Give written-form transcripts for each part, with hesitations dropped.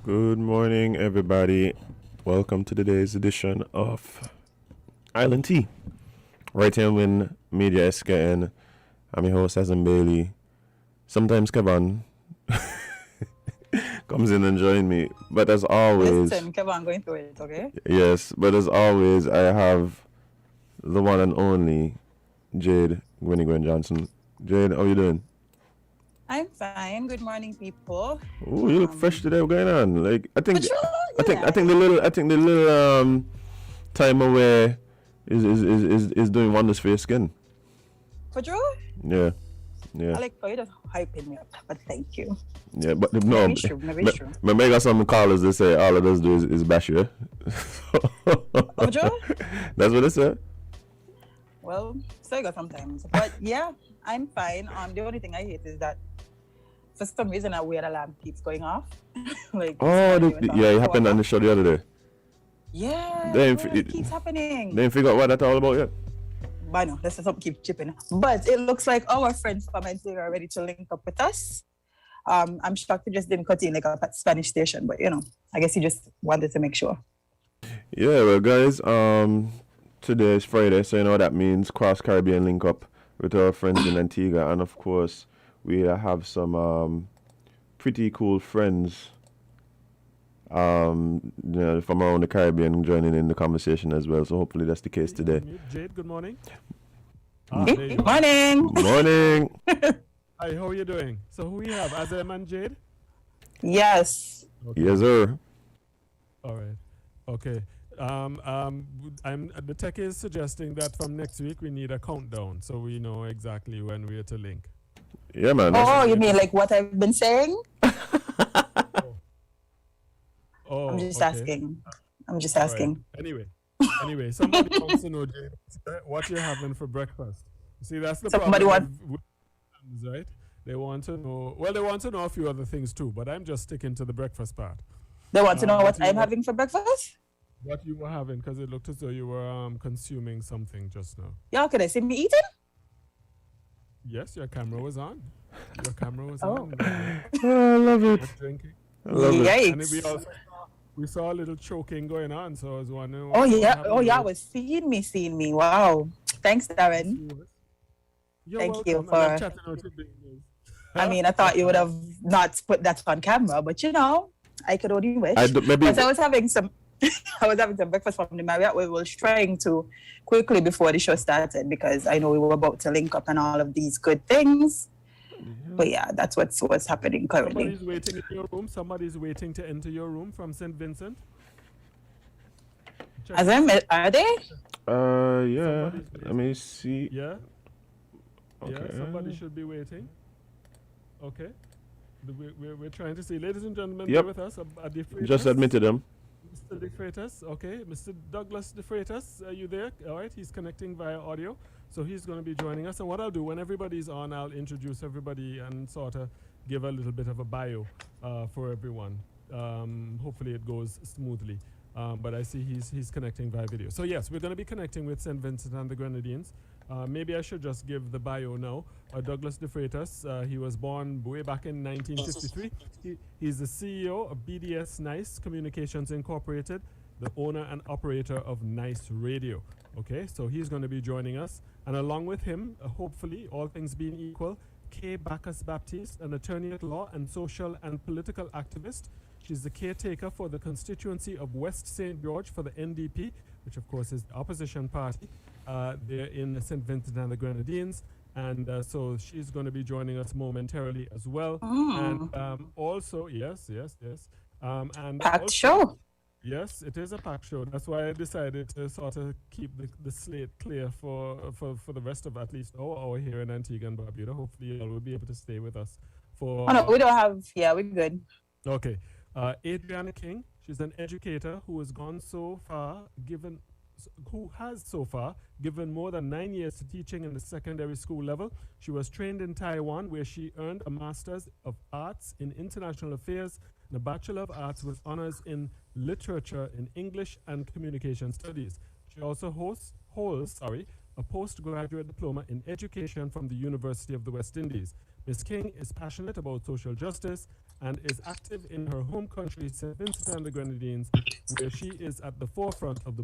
Good morning, everybody. Welcome to today's edition of Island Tea. Right here in Media SKN. I'm your host, Azem Bailey. Sometimes Kevon comes in and join me. But as always, Listen, Kevon, going through it, okay? yes, but as always, I have the one and only Jade Gwen Johnson. Jade, how you doing? I'm fine. Good morning, people. Oh, you look fresh today. What's going on? Like But sure, I think the little time away is doing wonders for your skin. for sure. Yeah. I like how you just hyping me up, but thank you. Yeah, but no, Maybe it's true. Maybe it's true. Maybe I got some callers that say all it does do is bash you. Oh, Joe? That's what they say. Well, so I got sometimes. But yeah, I'm fine. The only thing I hate is that for some reason a weird alarm keeps going off. Like It happened on the show the other day. Yeah, It keeps happening. They didn't figure out what that's all about yet. But no, let's just keep chipping. But it looks like our friends from Antigua are ready to link up with us. I'm shocked he just didn't cut in like a Spanish station, but I guess he just wanted to make sure. Yeah, well, guys, today is Friday, so you know what that means. Cross Caribbean link up with our friends in Antigua, and of course, we have some pretty cool friends from around the Caribbean joining in the conversation as well. So hopefully that's the case today. Jade, good morning. Good morning. Morning. Hi, how are you doing? So who we have, Azem and Jade? Yes. Okay. Yes, sir. All right. Okay. The tech is suggesting that from next week we need a countdown, so we know exactly when we are to link. Yeah, man. Oh, you mean like what I've been saying? Oh, I'm just okay. asking. I'm just asking. Right. Anyway, somebody wants to know, Jade, what you're having for breakfast. See, that's the Somebody problem. Right? They want to know. Well, they want to know a few other things too, but I'm just sticking to the breakfast part. They want to know what I'm having for breakfast? What you were having, because it looked as though you were consuming something just now. Yeah, can I see me eating? Yes, your camera was on. Your camera was Oh. on. I love it. Drinking. I love it. Yikes. And we saw a little choking going on, so I was wondering. Oh yeah, was seeing me. Wow. Thanks, Darren. You're Thank welcome. you And for- I'm chatting out your business. I mean, I thought you would have not put that on camera, but I could only wish. But I was having some breakfast from the Marriott. We were trying to quickly before the show started because I know we were about to link up and all of these good things. But yeah, that's what's happening currently. Somebody's waiting in your room. Somebody's waiting to enter your room from St. Vincent. Azem, are they? Yeah. Let me see. Yeah. Okay. Yeah, somebody should be waiting. Okay. We're trying to see. Ladies and gentlemen, Yep. bear with us. Just admitted them. Mr. De Freitas, okay. Mr. Douglas De Freitas, are you there? All right, he's connecting via audio. So he's going to be joining us. And what I'll do, when everybody's on, I'll introduce everybody and sort of give a little bit of a bio for everyone. Hopefully it goes smoothly. But I see he's connecting via video. So yes, we're going to be connecting with St. Vincent and the Grenadines. Maybe I should just give the bio now. Douglas De Freitas, he was born way back in 1953. He's the CEO of BDS Nice Communications Incorporated, the owner and operator of Nice Radio. Okay, so he's going to be joining us. And along with him, hopefully, all things being equal, Kay Bacchus Baptiste, an attorney at law and social and political activist. She's the caretaker for the constituency of West St. George for the NDP, which of course is the opposition party. They're in St. Vincent and the Grenadines. And so she's going to be joining us momentarily as well. Oh. And also, yes. And Packed also, show. Yes, it is a packed show. That's why I decided to sort of keep the slate clear for the rest of at least our hour here in Antigua and Barbuda. Hopefully you all will be able to stay with us for... Oh no, we don't have, we're good. Okay. Adriana King, she's an educator who has so far given more than 9 years to teaching in the secondary school level. She was trained in Taiwan, where she earned a Master's of Arts in International Affairs and a Bachelor of Arts with honors in Literature in English and Communication Studies. She also holds a postgraduate diploma in education from the University of the West Indies. Ms. King is passionate about social justice and is active in her home country, St. Vincent and the Grenadines, where she is at the forefront of the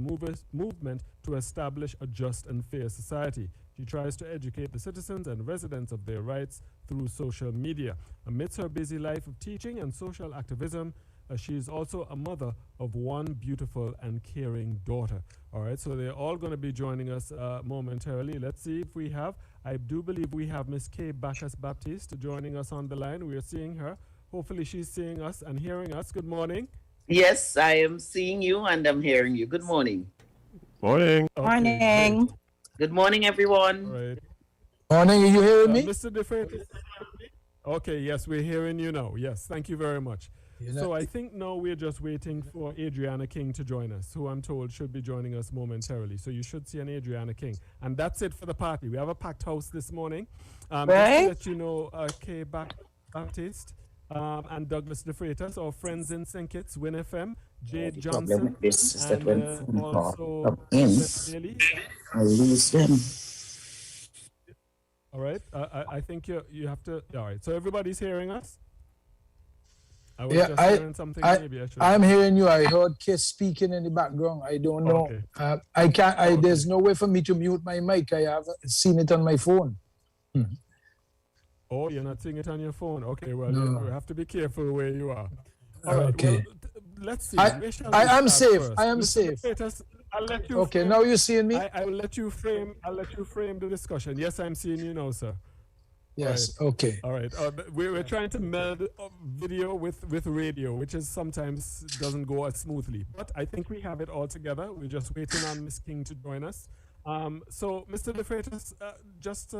movement to establish a just and fair society. She tries to educate the citizens and residents of their rights through social media. Amidst her busy life of teaching and social activism, she is also a mother of one beautiful and caring daughter. All right, so they're all going to be joining us momentarily. Let's see if we have, I do believe we have Miss Kay Bacchus Baptiste joining us on the line. We are seeing her. Hopefully she's seeing us and hearing us. Good morning. Yes, I am seeing you and I'm hearing you. Good morning. Morning. Okay, morning. Great. Good morning, everyone. All right. Morning, are you hearing me? Mr. DeFreitas. Okay, yes, we're hearing you now. Yes, thank you very much. So I think now we're just waiting for Adriana King to join us, who I'm told should be joining us momentarily. So you should see an Adriana King. And that's it for the party. We have a packed house this morning. Right. Just to let you know, Kay Baptiste and Douglas DeFreitas, our friends in St. Kitts, Win FM, Jade Johnson, and also Daly. I lose them. All right. I think you have to. All right. So everybody's hearing us? I was just hearing something. Maybe I should. I'm hearing you. I heard Kiss speaking in the background. I don't know. Okay. I can't. There's no way for me to mute my mic. I haven't seen it on my phone. Oh, you're not seeing it on your phone. Okay, well, No. you have to be careful where you are. All right, Okay. well, let's see. I am safe. First? I am Mr. safe. DeFreitas, I'll let you Okay, frame, now you're seeing me? I will let you frame. I'll let you frame the discussion. Yes, I'm seeing you now, sir. Yes. Okay. All right. We're trying to meld video with radio, which is sometimes doesn't go as smoothly. But I think we have it all together. We're just waiting on Miss King to join us. So, Mr. DeFreitas, just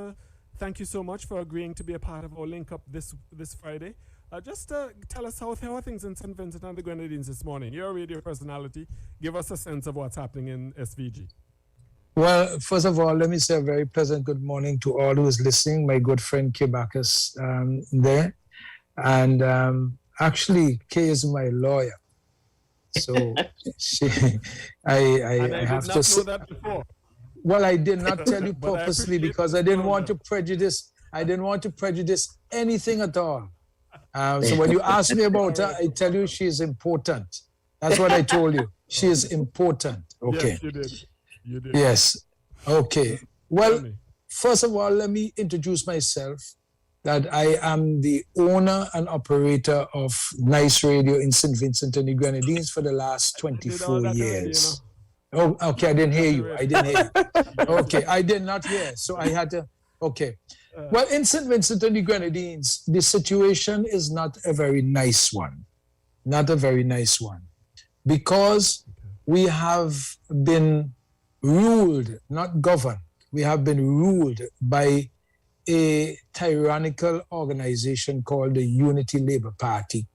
thank you so much for agreeing to be a part of our link up this Friday. Just tell us how are things in St. Vincent and the Grenadines this morning. You're a radio personality. Give us a sense of what's happening in SVG. Well, first of all, let me say a very pleasant good morning to all who is listening. My good friend Kay Bacchus there. And actually, Kay is my lawyer. So I have to say that before. Well, I did not tell you purposely because I didn't want to prejudice. I didn't want to prejudice anything at all. So when you ask me about her, I tell you she is important. That's what I told you. She is important. Okay. Yes, you did. You did. Yes. Okay. Well, first of all, let me introduce myself. That I am the owner and operator of Nice Radio in St. Vincent and the Grenadines for the last 24 years. Oh, okay. I didn't hear you. I didn't hear you. Okay. I did not hear. So I had to. Okay. Well, in St. Vincent and the Grenadines, the situation is not a very nice one. Not a very nice one. Because we have been ruled, not governed. We have been ruled by a tyrannical organization called the Unity Labour Party,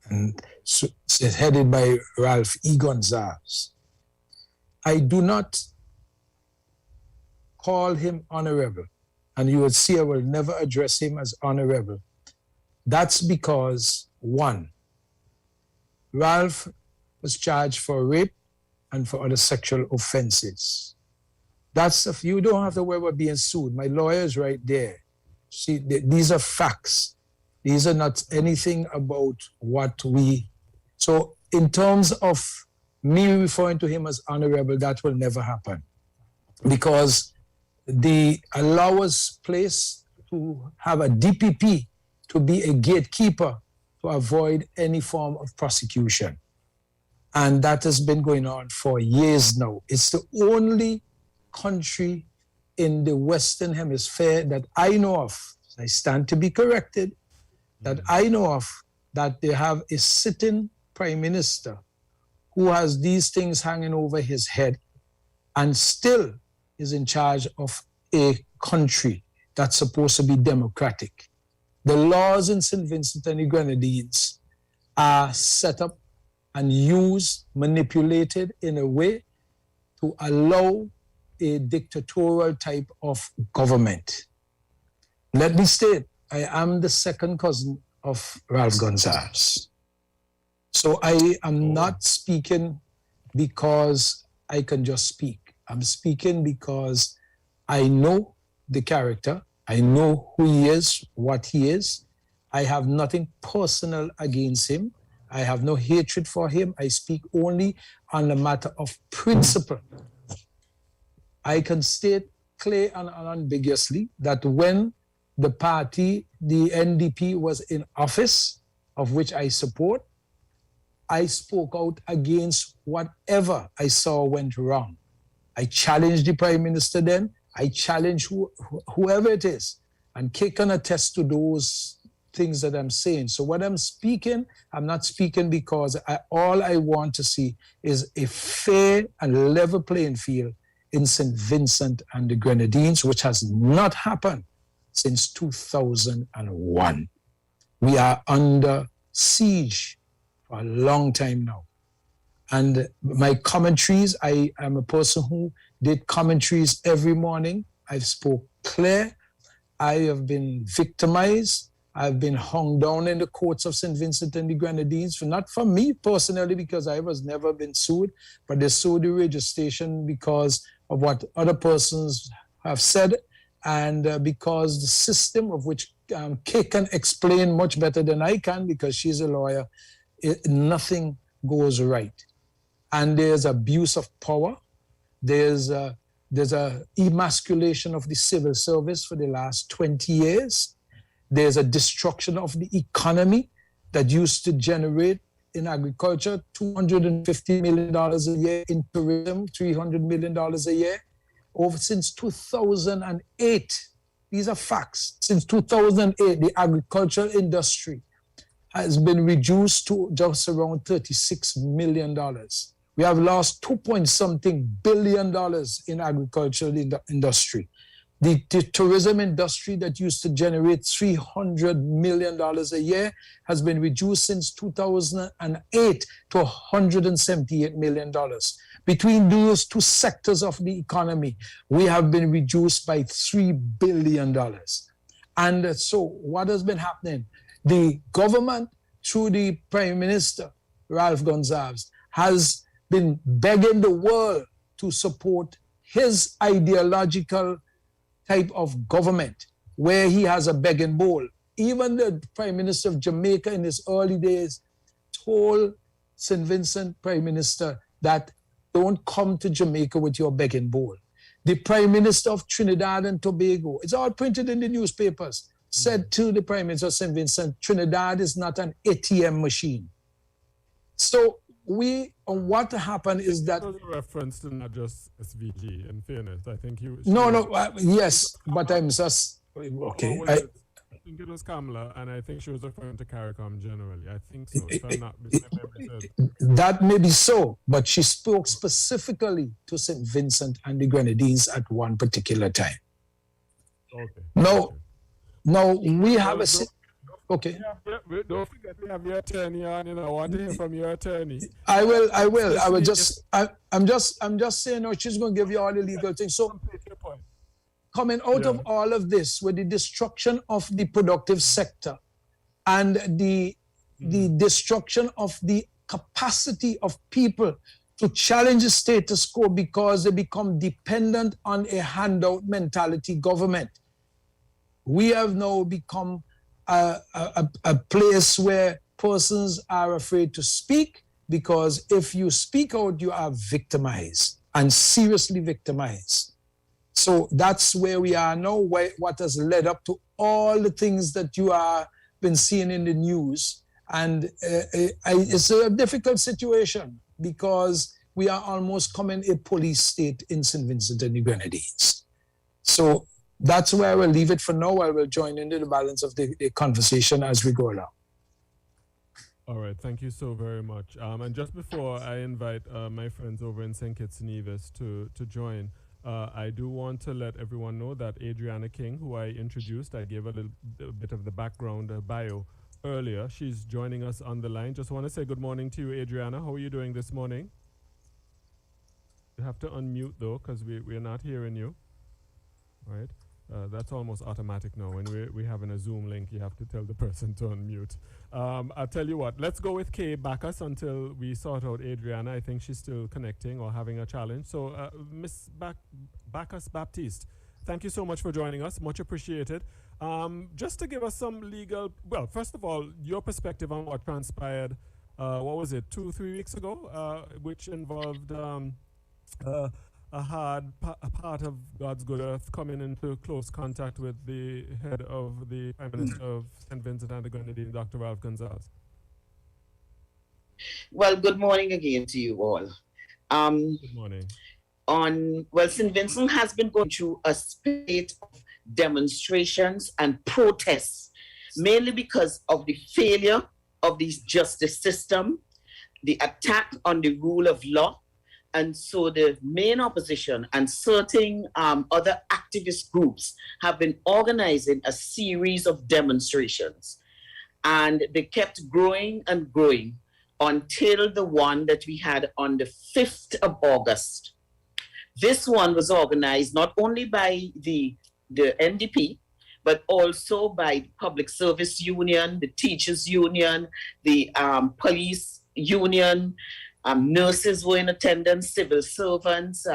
and it's headed by Ralph E. Gonzalez. I do not call him honorable, and you will see I will never address him as honorable. That's because, one, Ralph was charged for rape and for other sexual offenses. That's if you don't have to worry about being sued. My lawyer is right there. See, these are facts. These are not anything about what we. So in terms of me referring to him as honorable, that will never happen. Because the law was placed to have a DPP to be a gatekeeper to avoid any form of prosecution. And that has been going on for years now. It's the only country in the Western Hemisphere that I know of, I stand to be corrected, that I know of, that they have a sitting prime minister who has these things hanging over his head and still is in charge of a country that's supposed to be democratic. The laws in St. Vincent and the Grenadines are set up and used, manipulated in a way to allow a dictatorial type of government. Let me state, I am the second cousin of Ralph Gonzalez. So I am not speaking because I can just speak. I'm speaking because I know the character, I know who he is, what he is, I have nothing personal against him. I have no hatred for him. I speak only on the matter of principle. I can state clear and unambiguously that when the party, the NDP, was in office, of which I support, I spoke out against whatever I saw went wrong. I challenged the Prime Minister then. I challenge whoever it is. And Kay can attest to those things that I'm saying. So when I'm speaking, I'm not speaking because all I want to see is a fair and level playing field in St. Vincent and the Grenadines, which has not happened since 2001. We are under siege for a long time now. And my commentaries, I am a person who did commentaries every morning. I've spoke clear. I have been victimized. I've been hung down in the courts of St. Vincent and the Grenadines, not for me personally, because I was never been sued, but they sued the radio station because of what other persons have said, and because the system, of which Kay can explain much better than I can because she's a lawyer, nothing goes right. And there's abuse of power. There's a emasculation of the civil service for the last 20 years. There's a destruction of the economy that used to generate in agriculture $250 million a year, in tourism $300 million a year. Since 2008, these are facts. Since 2008, the agricultural industry has been reduced to just around $36 million. We have lost $2.something billion in agricultural industry. The tourism industry that used to generate $300 million a year has been reduced since 2008 to $178 million. Between those two sectors of the economy, we have been reduced by $3 billion. And so what has been happening? The government, through the Prime Minister, Ralph Gonsalves, has been begging the world to support his ideological type of government, where he has a begging bowl. Even the Prime Minister of Jamaica in his early days told St. Vincent Prime Minister that don't come to Jamaica with your begging bowl. The Prime Minister of Trinidad and Tobago, it's all printed in the newspapers, said to the Prime Minister of St. Vincent, Trinidad is not an ATM machine. So what happened is that... That was a reference to not just SVG, in fairness. I think you... Yes, but I'm just... Okay. I think it was Kamala, and I think she was referring to CARICOM generally. I think so. If I'm not mistaken. That may be so, but she spoke specifically to St. Vincent and the Grenadines at one particular time. Okay. Now we have a... Okay. Yeah, don't forget we have your attorney on. I want to hear from your attorney. I will. I'm just saying. No, she's going to give you all the legal things. So, coming out of all of this, with the destruction of the productive sector and the destruction of the capacity of people to challenge the status quo because they become dependent on a handout mentality government, we have now become a place where persons are afraid to speak, because if you speak out, you are victimized and seriously victimized. So that's where we are now, what has led up to all the things that you have been seeing in the news. And it's a difficult situation because we are almost coming a police state in St. Vincent and the Grenadines. So that's where I will leave it for now. I will join into the balance of the conversation as we go along. All right, thank you so very much. And just before I invite my friends over in St. Kitts and Nevis to join, I do want to let everyone know that Adriana King, who I introduced, I gave a bit of the background bio earlier. She's joining us on the line. Just want to say good morning to you, Adriana. How are you doing this morning? You have to unmute, though, because we're not hearing you. All right. That's almost automatic now. When we have in a Zoom link, you have to tell the person to unmute. I'll tell you what, let's go with Kay Bacchus until we sort out Adriana. I think she's still connecting or having a challenge. So Miss Bacchus Baptiste, thank you so much for joining us. Much appreciated. Just to give us some legal, well, first of all, your perspective on what transpired, what was it, 2-3 weeks ago, which involved a a part of God's good earth coming into close contact with the head of the Prime Minister of St. Vincent and the Grenadines, Dr. Ralph Gonsalves. Well, good morning again to you all. Good morning. St. Vincent has been going through a spate of demonstrations and protests, mainly because of the failure of the justice system, the attack on the rule of law. And so the main opposition and certain other activist groups have been organizing a series of demonstrations. And they kept growing and growing until the one that we had on the 5th of August. This one was organized not only by the NDP, but also by the Public Service Union, the Teachers Union, the Police Union, nurses were in attendance, civil servants,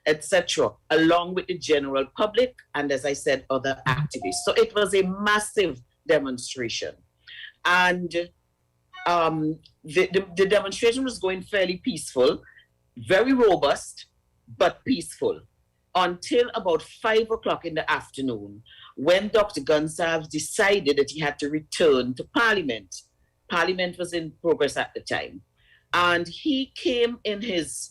etc., along with the general public, and as I said, other activists. So it was a massive demonstration. And the demonstration was going fairly peaceful, very robust, but peaceful, until about 5 o'clock in the afternoon, when Dr. Gonsalves decided that he had to return to Parliament. Parliament was in progress at the time. And he came in his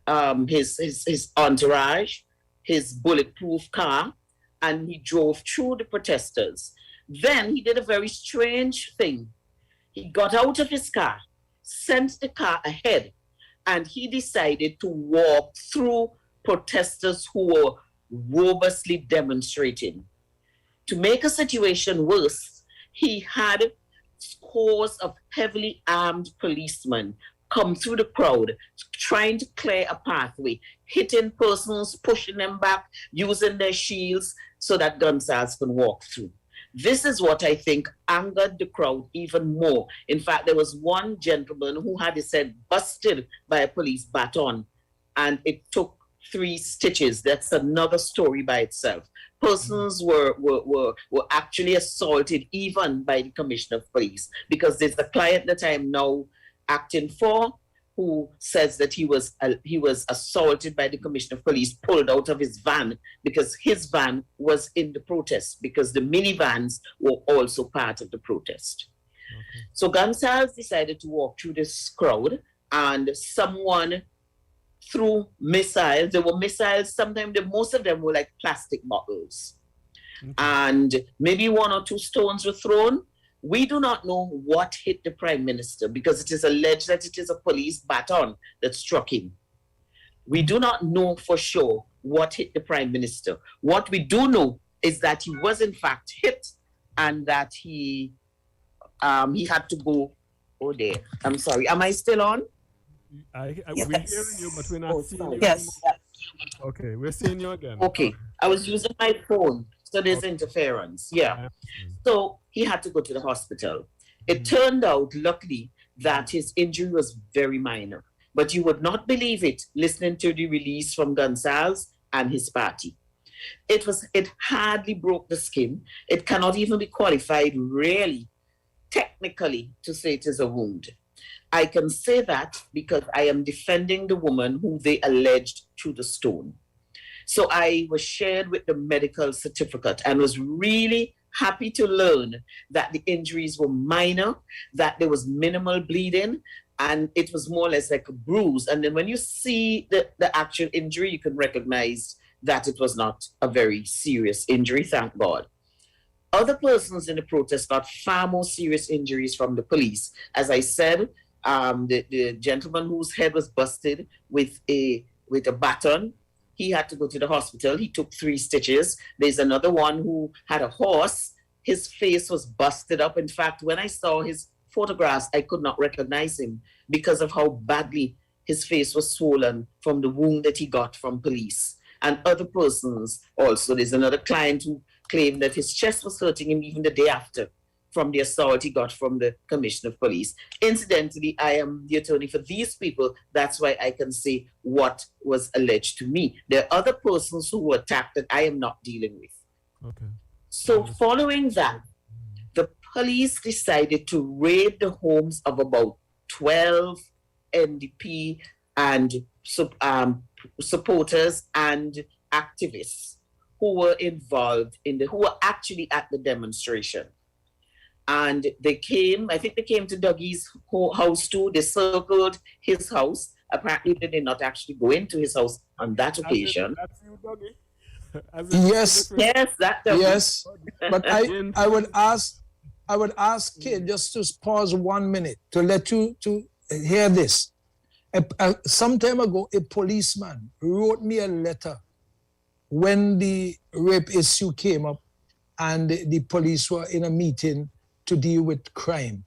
entourage, his bulletproof car, and he drove through the protesters. Then he did a very strange thing. He got out of his car, sent the car ahead, and he decided to walk through protesters who were robustly demonstrating. To make a situation worse, he had scores of heavily armed policemen come through the crowd, trying to clear a pathway, hitting persons, pushing them back, using their shields so that Gonsalves can walk through. This is what I think angered the crowd even more. In fact, there was one gentleman who had his head busted by a police baton, and it took 3 stitches. That's another story by itself. Persons were actually assaulted even by the Commissioner of Police, because there's a client that I am now acting for who says that he was assaulted by the Commissioner of Police, pulled out of his van because his van was in the protest, because the minivans were also part of the protest. Okay. So Gonsalves decided to walk through this crowd, and someone threw missiles. There were missiles, sometimes most of them were like plastic bottles. Okay. And maybe 1 or 2 stones were thrown. We do not know what hit the Prime Minister, because it is alleged that it is a police baton that struck him. We do not know for sure what hit the Prime Minister. What we do know is that he was in fact hit, and that he had to go. Oh, there. I'm sorry. Am I still on? Yes. We're hearing you, but we're not seeing you. Yes. Okay, we're seeing you again. Okay. I was using my phone, so there's interference. Yeah. So he had to go to the hospital. It turned out, luckily, that his injury was very minor. But you would not believe it, listening to the release from Gonsalves and his party. It hardly broke the skin. It cannot even be qualified, really, technically, to say it is a wound. I can say that because I am defending the woman who they alleged threw the stone. So I was shared with the medical certificate and was really happy to learn that the injuries were minor, that there was minimal bleeding, and it was more or less like a bruise. And then when you see the actual injury, you can recognize that it was not a very serious injury, thank God. Other persons in the protest got far more serious injuries from the police. As I said, the gentleman whose head was busted with a baton, he had to go to the hospital. He took 3 stitches. There's another one who had a horse. His face was busted up. In fact, when I saw his photographs, I could not recognize him because of how badly his face was swollen from the wound that he got from police. And other persons also. There's another client who claimed that his chest was hurting him even the day after from the assault he got from the Commissioner of Police. Incidentally, I am the attorney for these people. That's why I can say what was alleged to me. There are other persons who were attacked that I am not dealing with. Okay. So following that, the police decided to raid the homes of about 12 NDP and supporters and activists who were involved who were actually at the demonstration. And they came, I think they came to Dougie's house too. They circled his house. Apparently, they did not actually go into his house on that occasion. That's you, Dougie? Yes. Yes, that Dougie. Yes. But I would ask Kid just to pause 1 minute to let you to hear this. Some time ago, a policeman wrote me a letter when the rape issue came up and the police were in a meeting to deal with crime.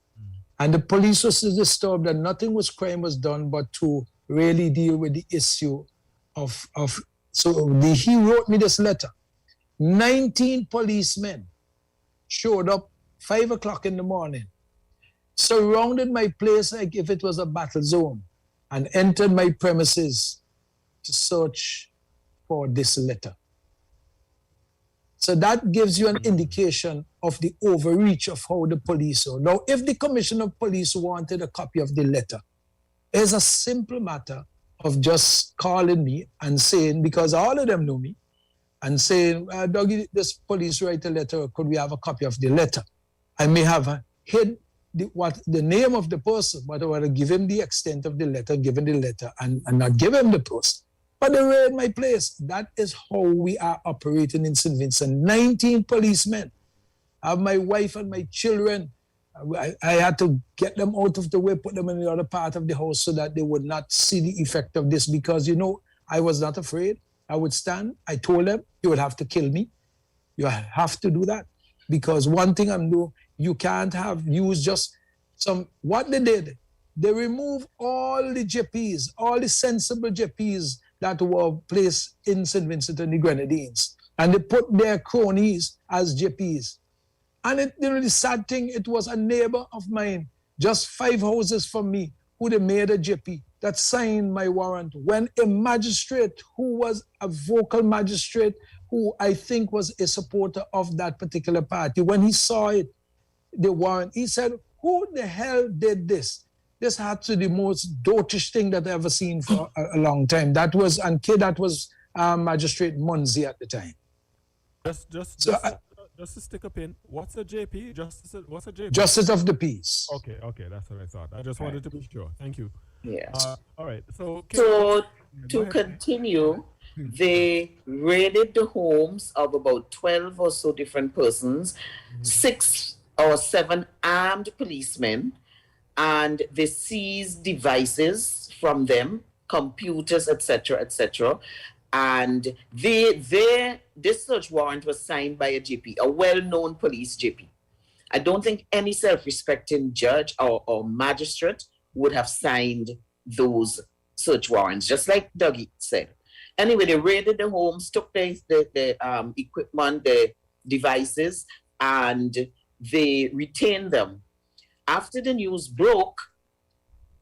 And the police was disturbed that nothing crime was done but to really deal with the issue he wrote me this letter. 19 policemen showed up 5 o'clock in the morning, surrounded my place like if it was a battle zone, and entered my premises to search for this letter. So that gives you an indication of the overreach of how the police are. Now, if the Commissioner of Police wanted a copy of the letter, it's a simple matter of just calling me and saying, because all of them know me, and saying, Dougie, this police write a letter, could we have a copy of the letter? I may have hid the name of the person, but I want to give him the extent of the letter, give him the letter, and not give him the person. But they were in my place. That is how we are operating in St. Vincent. 19 policemen. I have my wife and my children. I had to get them out of the way, put them in the other part of the house so that they would not see the effect of this, because, I was not afraid. I would stand. I told them, you would have to kill me. You have to do that. Because one thing I'm doing, you can't use just what they did. They removed all the JPs, all the sensible JPs that were placed in St. Vincent and the Grenadines. And they put their cronies as JPs. And the sad thing, it was a neighbor of mine, just 5 houses from me, who they made a JP that signed my warrant. When a magistrate who was a vocal magistrate, who I think was a supporter of that particular party, when he saw it, the warrant, he said, who the hell did this? This had to be the most dotish thing that I've ever seen for a long time. That was Magistrate Munzi at the time. Just to stick a pin, what's a JP? What's a JP? Justice of the Peace. Okay, that's what I thought. I just wanted to be sure. Thank you. Yes. All right. So to continue, they raided the homes of about 12 or so different persons, 6 or 7 armed policemen, and they seized devices from them, computers, etc., and this search warrant was signed by a JP, a well-known police JP. I don't think any self-respecting judge or magistrate would have signed those search warrants, just like Dougie said. Anyway, they raided the homes, took the equipment, the devices, and they retained them. After the news broke,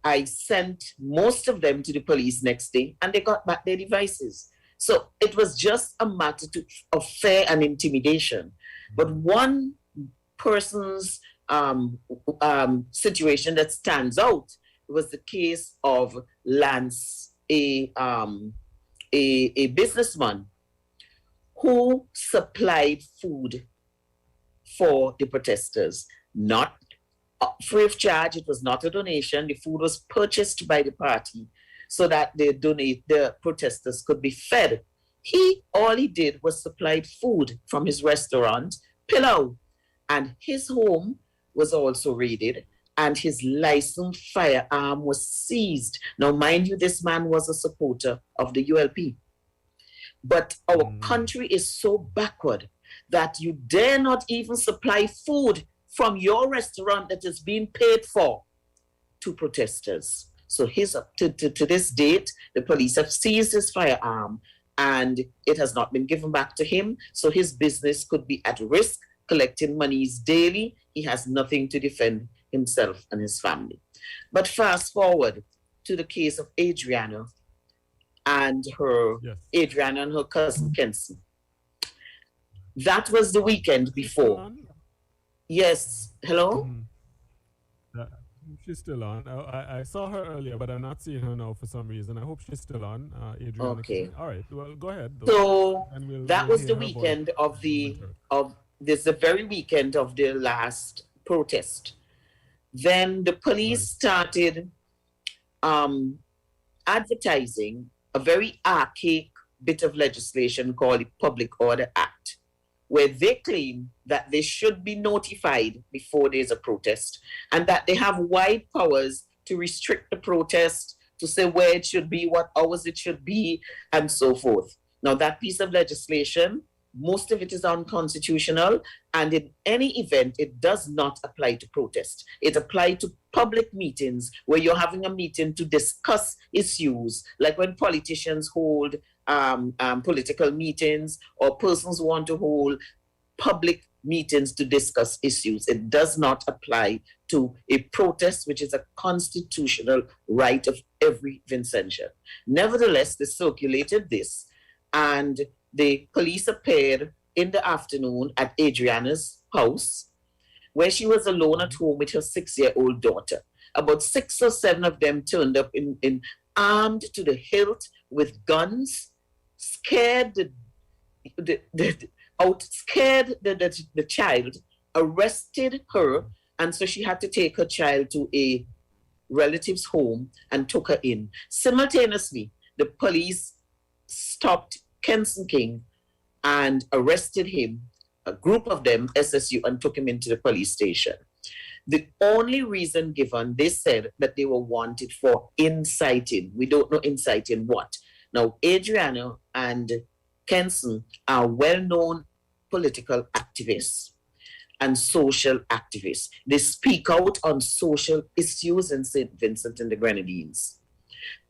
I sent most of them to the police next day, and they got back their devices. So it was just a matter of fear and intimidation. But one person's situation that stands out was the case of Lance, a businessman who supplied food for the protesters, not free of charge. It was not a donation. The food was purchased by the party so that the protesters could be fed. All he did was supplied food from his restaurant, Pillow, and his home was also raided, and his licensed firearm was seized. Now, mind you, this man was a supporter of the ULP. But our country is so backward that you dare not even supply food from your restaurant that is being paid for to protesters. So to this date, the police have seized his firearm and it has not been given back to him. So his business could be at risk, collecting monies daily. He has nothing to defend himself and his family. But fast forward to the case of Adriana and her cousin Kenson. That was the weekend before. Yes. Hello? She's still on. I saw her earlier, but I'm not seeing her now for some reason. I hope she's still on. Adriana. Okay. All right. Well, go ahead. So that was hear the her weekend voice. of the very weekend of the last protest. Then the police started advertising a very archaic bit of legislation called the Public Order Act, where they claim that they should be notified before there's a protest and that they have wide powers to restrict the protest, to say where it should be, what hours it should be, and so forth. Now, that piece of legislation, most of it is unconstitutional, and in any event, it does not apply to protest. It applies to public meetings where you're having a meeting to discuss issues, like when politicians hold political meetings or persons want to hold public meetings to discuss issues. It does not apply to a protest, which is a constitutional right of every Vincentian. Nevertheless, they circulated this, and the police appeared in the afternoon at Adriana's house, where she was alone at home with her 6-year-old daughter. About 6 or 7 of them turned up in armed to the hilt with guns, scared the child, arrested her, and so she had to take her child to a relative's home and took her in. Simultaneously, the police stopped Kenson King and arrested him, a group of them, SSU, and took him into the police station. The only reason given, they said that they were wanted for inciting. We don't know inciting what. Now, Adriana and Kenson are well-known political activists and social activists. They speak out on social issues in St. Vincent and the Grenadines.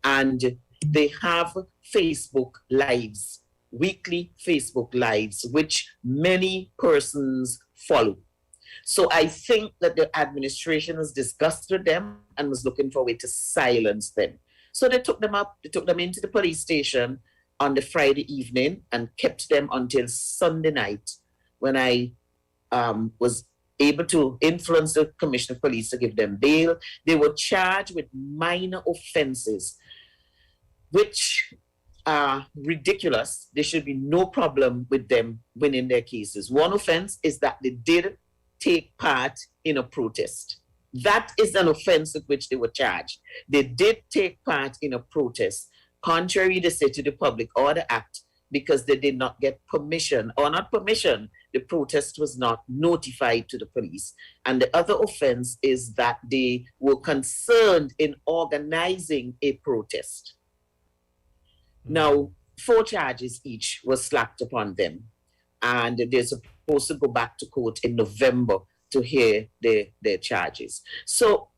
And they have Facebook Lives, weekly Facebook Lives, which many persons follow. So I think that the administration has discussed with them and was looking for a way to silence them. So they took them into the police station on the Friday evening and kept them until Sunday night, when I was able to influence the Commissioner of Police to give them bail. They were charged with minor offenses, which are ridiculous. There should be no problem with them winning their cases. One offense is that they did take part in a protest. That is an offense with which they were charged. They did take part in a protest, contrary, they say, to the Public Order Act, because they did not get permission, or not permission, the protest was not notified to the police. And the other offense is that they were concerned in organizing a protest. Now, 4 charges each were slapped upon them, and they're supposed to go back to court in November to hear their charges. So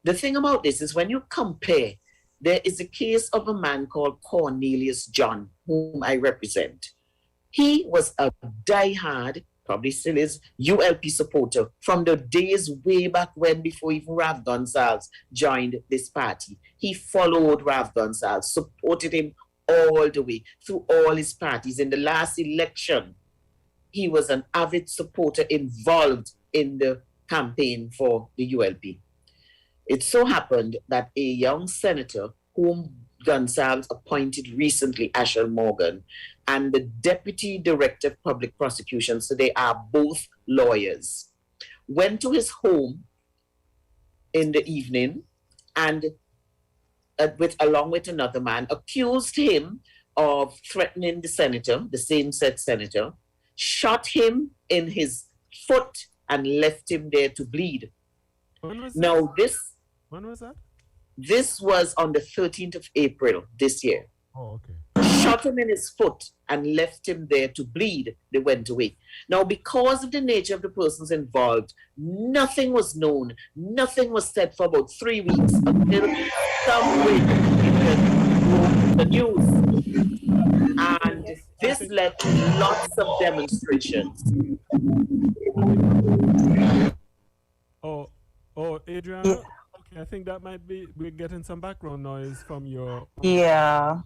the thing about this is, when you compare, there is a case of a man called Cornelius John, whom I represent. He was a diehard, probably still is, ULP supporter from the days way back when, before even Rav Gonsalves joined this party. He followed Rav Gonsalves, supported him all the way through all his parties. In the last election, he was an avid supporter involved in the campaign for the ULP. It so happened that a young senator whom Gonsalves appointed recently, Ashel Morgan, and the deputy director of public prosecution, so they are both lawyers, went to his home in the evening and along with another man, accused him of threatening the senator, the same said senator, shot him in his foot and left him there to bleed. When was when was that? This was on the 13th of April this year. Oh, okay. Shot him in his foot and left him there to bleed. They went away. Now, because of the nature of the persons involved, nothing was known. Nothing was said for about 3 weeks until somewhere in the news. And this led to lots of demonstrations. Oh, Adriana? Yeah. Okay, I think that might be, we're getting some background noise from your... Yeah.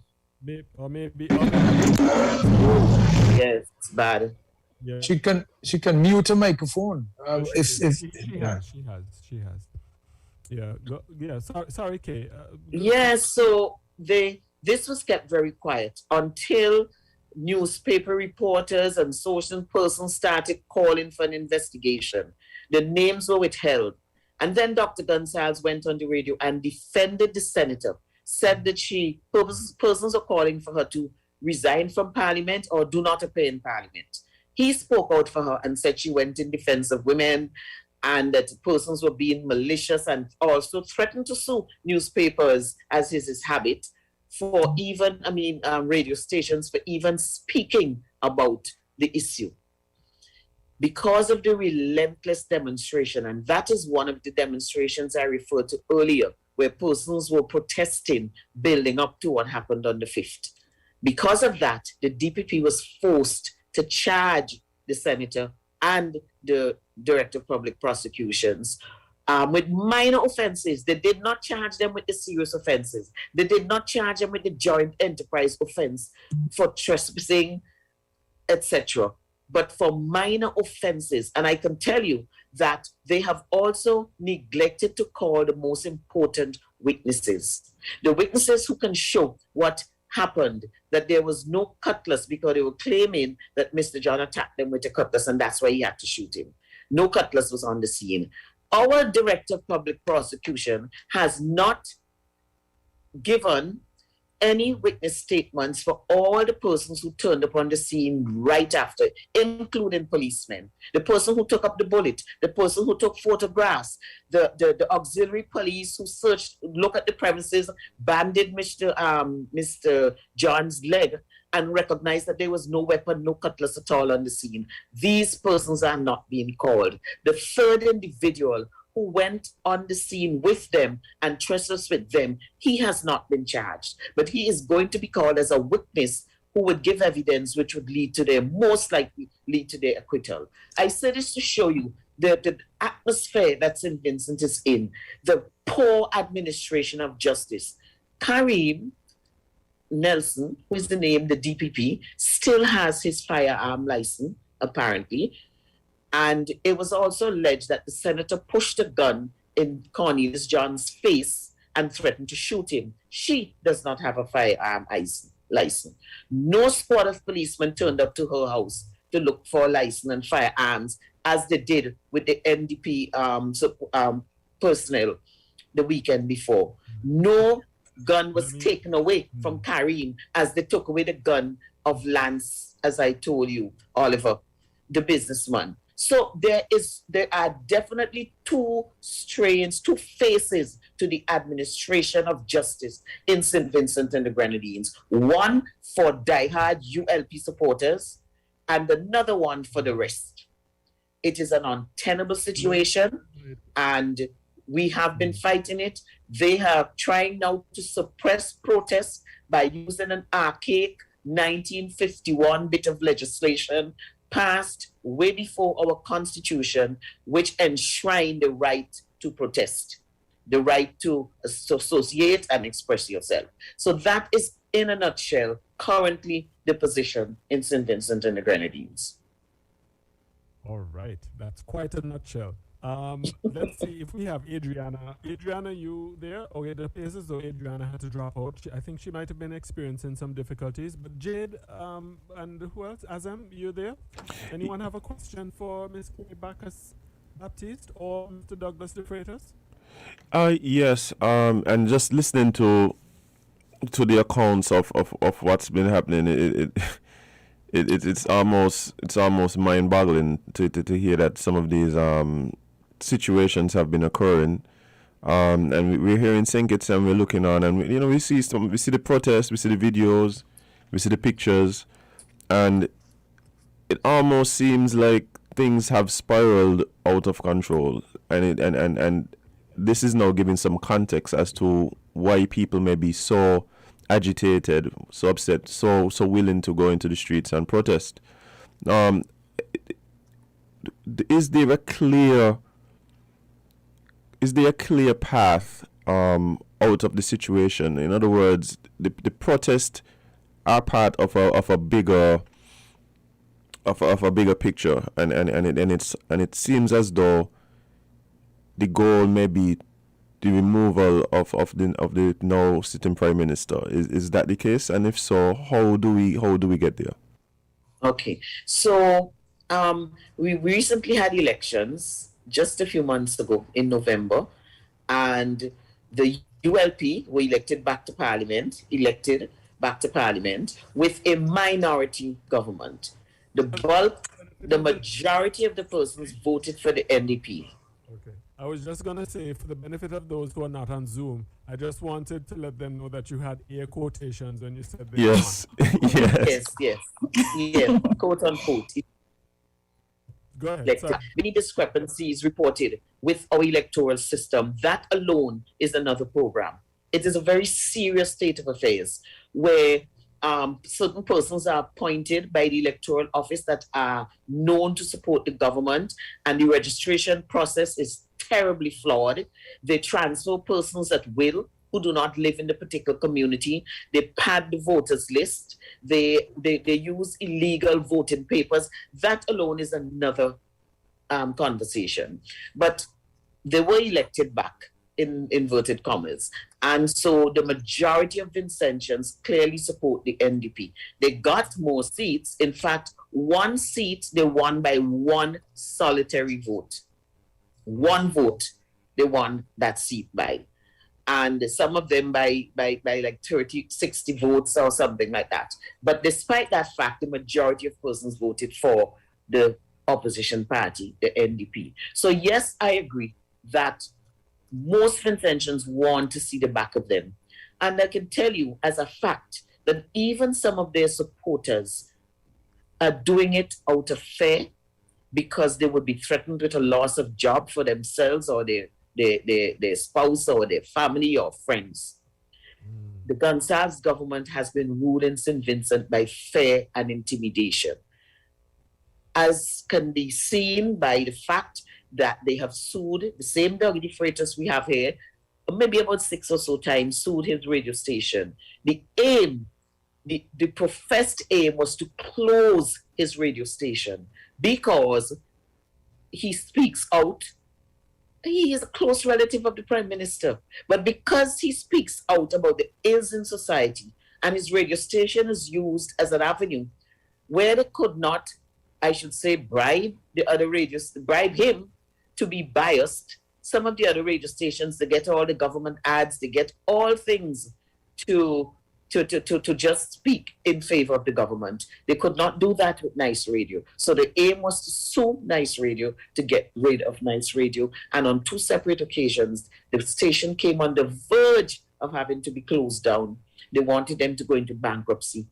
Or maybe... Yes, it's bad. Yeah. She can mute a microphone. She has. Yeah. Sorry, Kay. Yes, so this was kept very quiet until newspaper reporters and social persons started calling for an investigation. The names were withheld. And then Dr. Gonzalez went on the radio and defended the senator, said that persons are calling for her to resign from parliament or do not appear in parliament. He spoke out for her and said she went in defense of women and that persons were being malicious, and also threatened to sue newspapers, as is his habit, for even, radio stations, for even speaking about the issue. Because of the relentless demonstration, and that is one of the demonstrations I referred to earlier, where persons were protesting, building up to what happened on the 5th. Because of that, the DPP was forced to charge the senator and the director of public prosecutions with minor offenses. They did not charge them with the serious offenses. They did not charge them with the joint enterprise offense for trespassing, etc., but for minor offenses. And I can tell you that they have also neglected to call the most important witnesses. The witnesses who can show what happened, that there was no cutlass, because they were claiming that Mr. John attacked them with a cutlass and that's why he had to shoot him. No cutlass was on the scene. Our director of public prosecution has not given any witness statements for all the persons who turned up on the scene right after, including policemen, the person who took up the bullet, the person who took photographs, the auxiliary police who searched, looked at the premises, banded Mr. John's leg, and recognized that there was no weapon, no cutlass at all on the scene. These persons are not being called. The third individual who went on the scene with them and trespassed with them, he has not been charged, but he is going to be called as a witness who would give evidence which would most likely lead to their acquittal. I say this to show you the atmosphere that St. Vincent is in, the poor administration of justice. Kareem Nelson, who is the name, the DPP, still has his firearm license, apparently. And it was also alleged that the senator pushed a gun in Cornelius John's face and threatened to shoot him. She does not have a firearm license. No squad of policemen turned up to her house to look for a license and firearms, as they did with the NDP personnel the weekend before. No gun was taken away from Kareem, as they took away the gun of Lance, as I told you, Oliver, the businessman. So there are definitely two faces to the administration of justice in St. Vincent and the Grenadines. One for diehard ULP supporters and another one for the rest. It is an untenable situation and we have been fighting it. They are trying now to suppress protests by using an archaic 1951 bit of legislation passed way before our Constitution, which enshrined the right to protest, the right to associate and express yourself. So that is, in a nutshell, currently the position in St. Vincent and the Grenadines. All right, that's quite a nutshell. Let's see if we have Adriana. Adriana, you there? Okay, the appears as though Adriana had to drop out. I think she might have been experiencing some difficulties. But Jade, and who else? Azem, you there? Anyone have a question for Ms. Bacchus Baptiste or Mr. Douglas De Freitas? Yes. And just listening to the accounts of what's been happening, it's almost mind-boggling to hear that some of these situations have been occurring, and we're here in St. Kitts and we're looking on, and we see the protests, we see the videos, we see the pictures, and it almost seems like things have spiraled out of control, and this is now giving some context as to why people may be so agitated, so upset, so willing to go into the streets and protest. Is there a clear path out of the situation? In other words, the protests are part of a bigger of a bigger picture, and it seems as though the goal may be the removal of the now sitting prime minister. Is that the case? And if so, how do we get there? Okay, so we recently had elections just a few months ago in November, and the ULP were elected back to parliament with a minority government. The majority of the persons voted for the NDP. Okay. I was just going to say, for the benefit of those who are not on Zoom, I just wanted to let them know that you had air quotations when you said they yes. yes, quote unquote. Go ahead. Many discrepancies reported with our electoral system. That alone is another program. It is a very serious state of affairs where certain persons are appointed by the electoral office that are known to support the government, and the registration process is terribly flawed. They transfer persons at will who do not live in the particular community. They pad the voters list. They use illegal voting papers. That alone is another conversation. But they were elected back, in inverted commas. And so the majority of Vincentians clearly support the NDP. They got more seats. In fact, one seat they won by one solitary vote. One vote they won that seat by. And some of them by like 30, 60 votes or something like that. But despite that fact, the majority of persons voted for the opposition party, the NDP. So yes, I agree that most Vincentians want to see the back of them. And I can tell you as a fact that even some of their supporters are doing it out of fear because they would be threatened with a loss of job for themselves or their spouse or their family or friends. The Gonsalves government has been ruling St. Vincent by fear and intimidation, as can be seen by the fact that they have sued the same Dougie the Freitas we have here, maybe about 6 or so times, sued his radio station. The professed aim was to close his radio station because he speaks out. He is a close relative of the Prime Minister. But because he speaks out about the ills in society and his radio station is used as an avenue where they could not, I should say, bribe him to be biased. Some of the other radio stations, they get all the government ads, they get all things to just speak in favor of the government. They could not do that with Nice Radio. So the aim was to sue Nice Radio to get rid of Nice Radio. And on 2 separate occasions, the station came on the verge of having to be closed down. They wanted them to go into bankruptcy.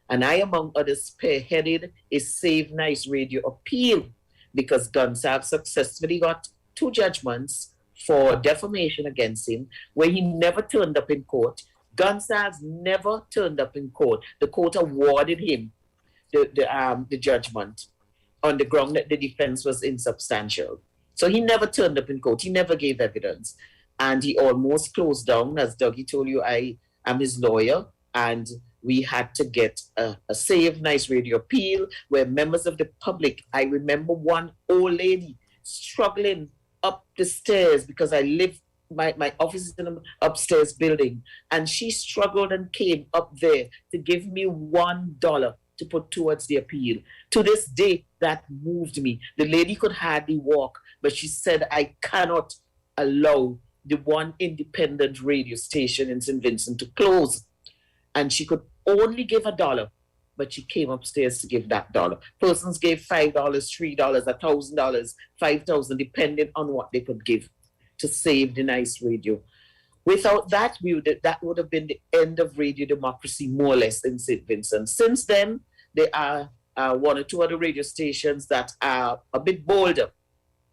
And I, among others, spearheaded a Save Nice Radio appeal because Gonsalves successfully got 2 judgments for defamation against him, where he never turned up in court. Gonsalves never turned up in court. The court awarded him the judgment on the ground that the defense was insubstantial. So he never turned up in court. He never gave evidence. And he almost closed down. As Dougie told you, I am his lawyer. And we had to get a Save Nice Radio appeal where members of the public, I remember one old lady struggling up the stairs because I live, my office is in an upstairs building, and she struggled and came up there to give me $1 to put towards the appeal. To this day, that moved me. The lady could hardly walk, but she said, I cannot allow the one independent radio station in St. Vincent to close. And she could only give $1, but she came upstairs to give that $1. Persons gave $5, $3, $1,000, $5,000, depending on what they could give to save the Nice Radio. Without that, that would have been the end of radio democracy, more or less, in St. Vincent. Since then, there are 1 or 2 other radio stations that are a bit bolder,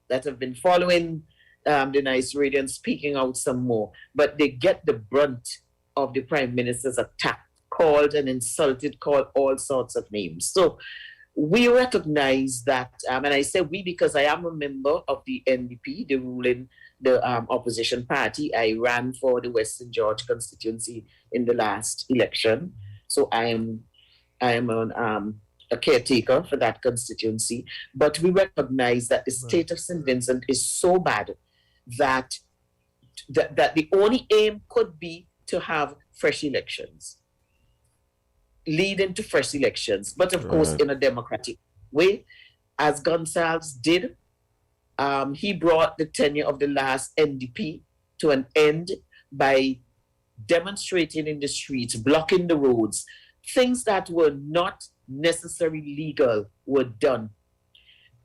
that have been following the Nice Radio and speaking out some more. But they get the brunt of the Prime Minister's attack, called and insulted, called all sorts of names. So we recognize that, and I say we because I am a member of the NDP, the opposition party. I ran for the Western George constituency in the last election. So I am a caretaker for that constituency, but we recognize that the state of St. Vincent is so bad that the only aim could be to have fresh elections, leading to fresh elections, but of course in a democratic way, as Gonsalves did. He brought the tenure of the last NDP to an end by demonstrating in the streets, blocking the roads. Things that were not necessarily legal were done.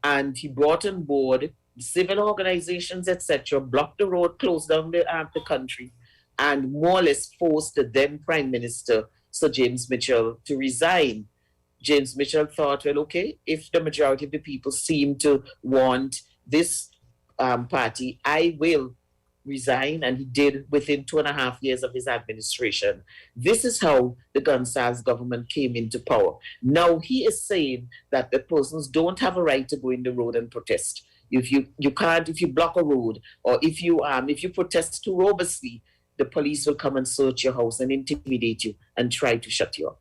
And he brought on board civil organizations, etc., blocked the road, closed down the country, and more or less forced the then Prime Minister, Sir James Mitchell, to resign. James Mitchell thought, well, okay, if the majority of the people seem to want this party, I will resign, and he did within 2.5 years of his administration. This is how the Gonsalves government came into power. Now he is saying that the persons don't have a right to go in the road and protest. If you block a road, or if you protest too robustly, the police will come and search your house and intimidate you and try to shut you up.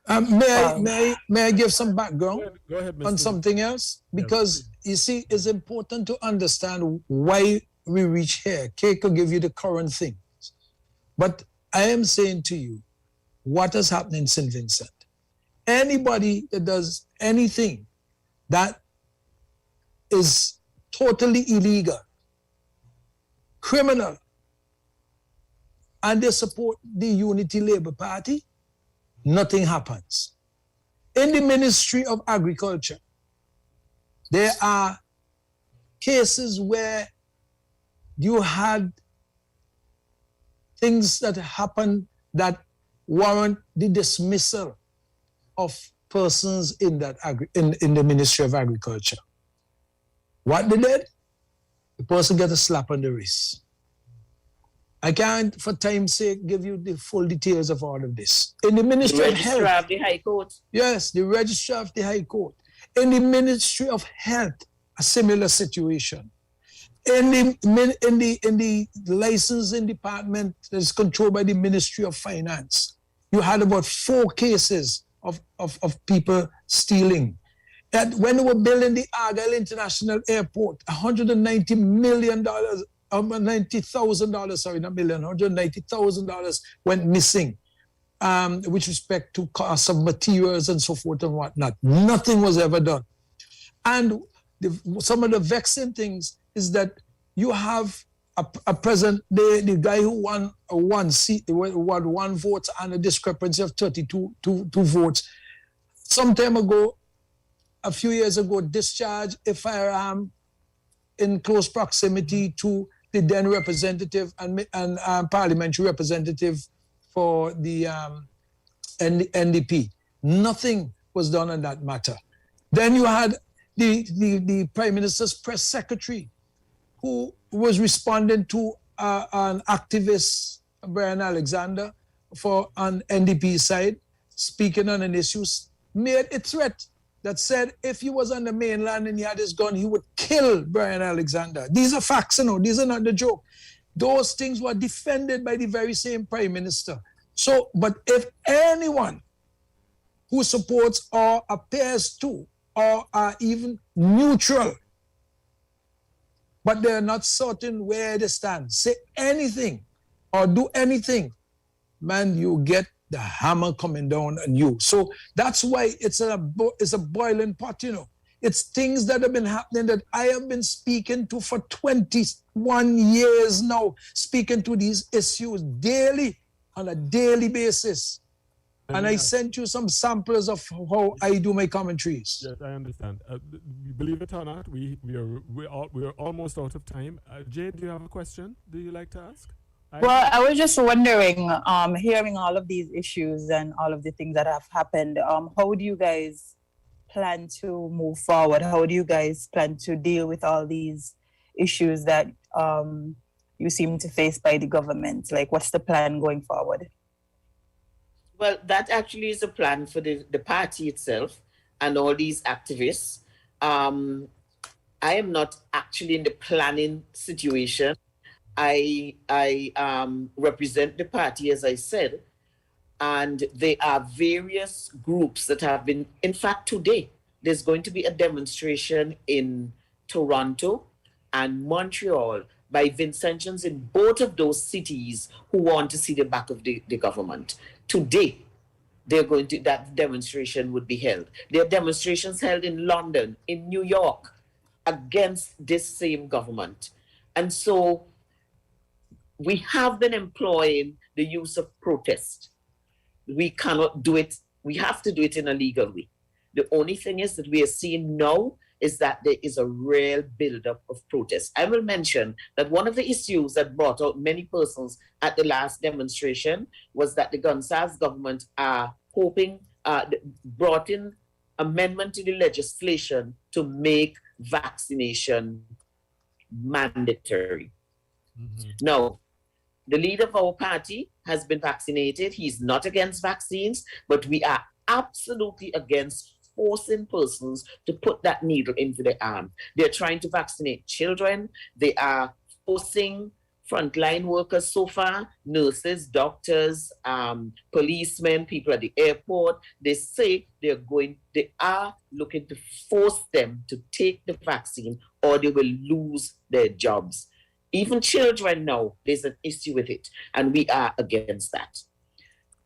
May I give some background go ahead, on something else? Because you see, it's important to understand why we reach here. Kay could give you the current things. But I am saying to you, what has happened in St. Vincent? Anybody that does anything that is totally illegal, criminal, and they support the Unity Labour Party, nothing happens. In the Ministry of Agriculture, there are cases where you had things that happen that warrant the dismissal of persons in that in the Ministry of Agriculture. What they did? The person got a slap on the wrist. I can't, for time's sake, give you the full details of all of this. In the Ministry of Health. The Registrar of the High Court. Yes, the Registrar of the High Court. In the Ministry of Health, a similar situation. In the licensing department that is controlled by the Ministry of Finance, you had about 4 cases of people stealing. And when they were building the Argyle International Airport, $190 million, $90,000, sorry, not million, $190,000 went missing with respect to cost of materials and so forth and whatnot. Nothing was ever done. And some of the vexing things is that you have a present, the guy who won one seat, won 1 vote and a discrepancy of 32 votes. Some time ago, a few years ago, discharged a firearm in close proximity to the then representative and parliamentary representative for the NDP. Nothing was done on that matter. Then you had the Prime Minister's press secretary, who was responding to an activist, Brian Alexander, for an NDP side, speaking on an issue, made a threat that said if he was on the mainland and he had his gun, he would kill Brian Alexander. These are facts, these are not the joke. Those things were defended by the very same Prime Minister. So, but if anyone who supports or appears to or are even neutral, but they're not certain where they stand, say anything or do anything, man, you get the hammer coming down on you. So that's why it's a boiling pot, It's things that have been happening that I have been speaking to for 21 years now, speaking to these issues daily, on a daily basis. And I sent you some samples of how I do my commentaries. Yes, I understand. Believe it or not, we are almost out of time. Jade, do you have a question? Do you like to ask? Well, I was just wondering, hearing all of these issues and all of the things that have happened, how do you guys plan to move forward? How do you guys plan to deal with all these issues that you seem to face by the government? Like, what's the plan going forward? Well, that actually is a plan for the party itself and all these activists. I am not actually in the planning situation. I represent the party, as I said, And there are various groups that have been, in fact, today, there's going to be a demonstration in Toronto and Montreal by Vincentians in both of those cities who want to see the back of the government. Today, that demonstration would be held. There are demonstrations held in London, in New York, against this same government. And so we have been employing the use of protest. We cannot do it. We have to do it in a legal way. The only thing is that we are seeing now is that there is a real buildup of protest. I will mention that one of the issues that brought out many persons at the last demonstration was that the Gonzalez government are brought in amendment to the legislation to make vaccination mandatory. Mm-hmm. Now, the leader of our party has been vaccinated. He's not against vaccines, but we are absolutely against forcing persons to put that needle into their arm. They're trying to vaccinate children. They are forcing frontline workers so far, nurses, doctors, policemen, people at the airport. They say they are looking to force them to take the vaccine or they will lose their jobs. Even children now, there's an issue with it, and we are against that.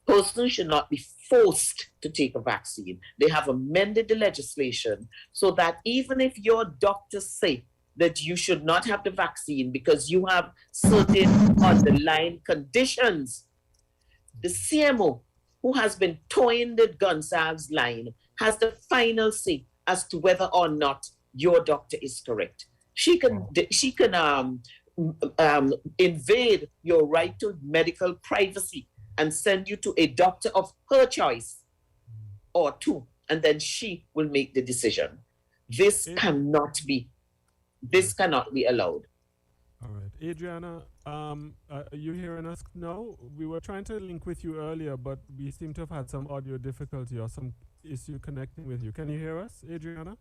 Persons should not be forced to take a vaccine. They have amended the legislation so that even if your doctors say that you should not have the vaccine because you have certain underlying conditions, the CMO, who has been towing the Gonzalez line, has the final say as to whether or not your doctor is correct. She can invade your right to medical privacy and send you to a doctor of her choice or two, and then she will make the decision. This cannot be allowed. All right. Adriana, are you hearing us now? We were trying to link with you earlier, but we seem to have had some audio difficulty or some issue connecting with you. Can you hear us, Adriana?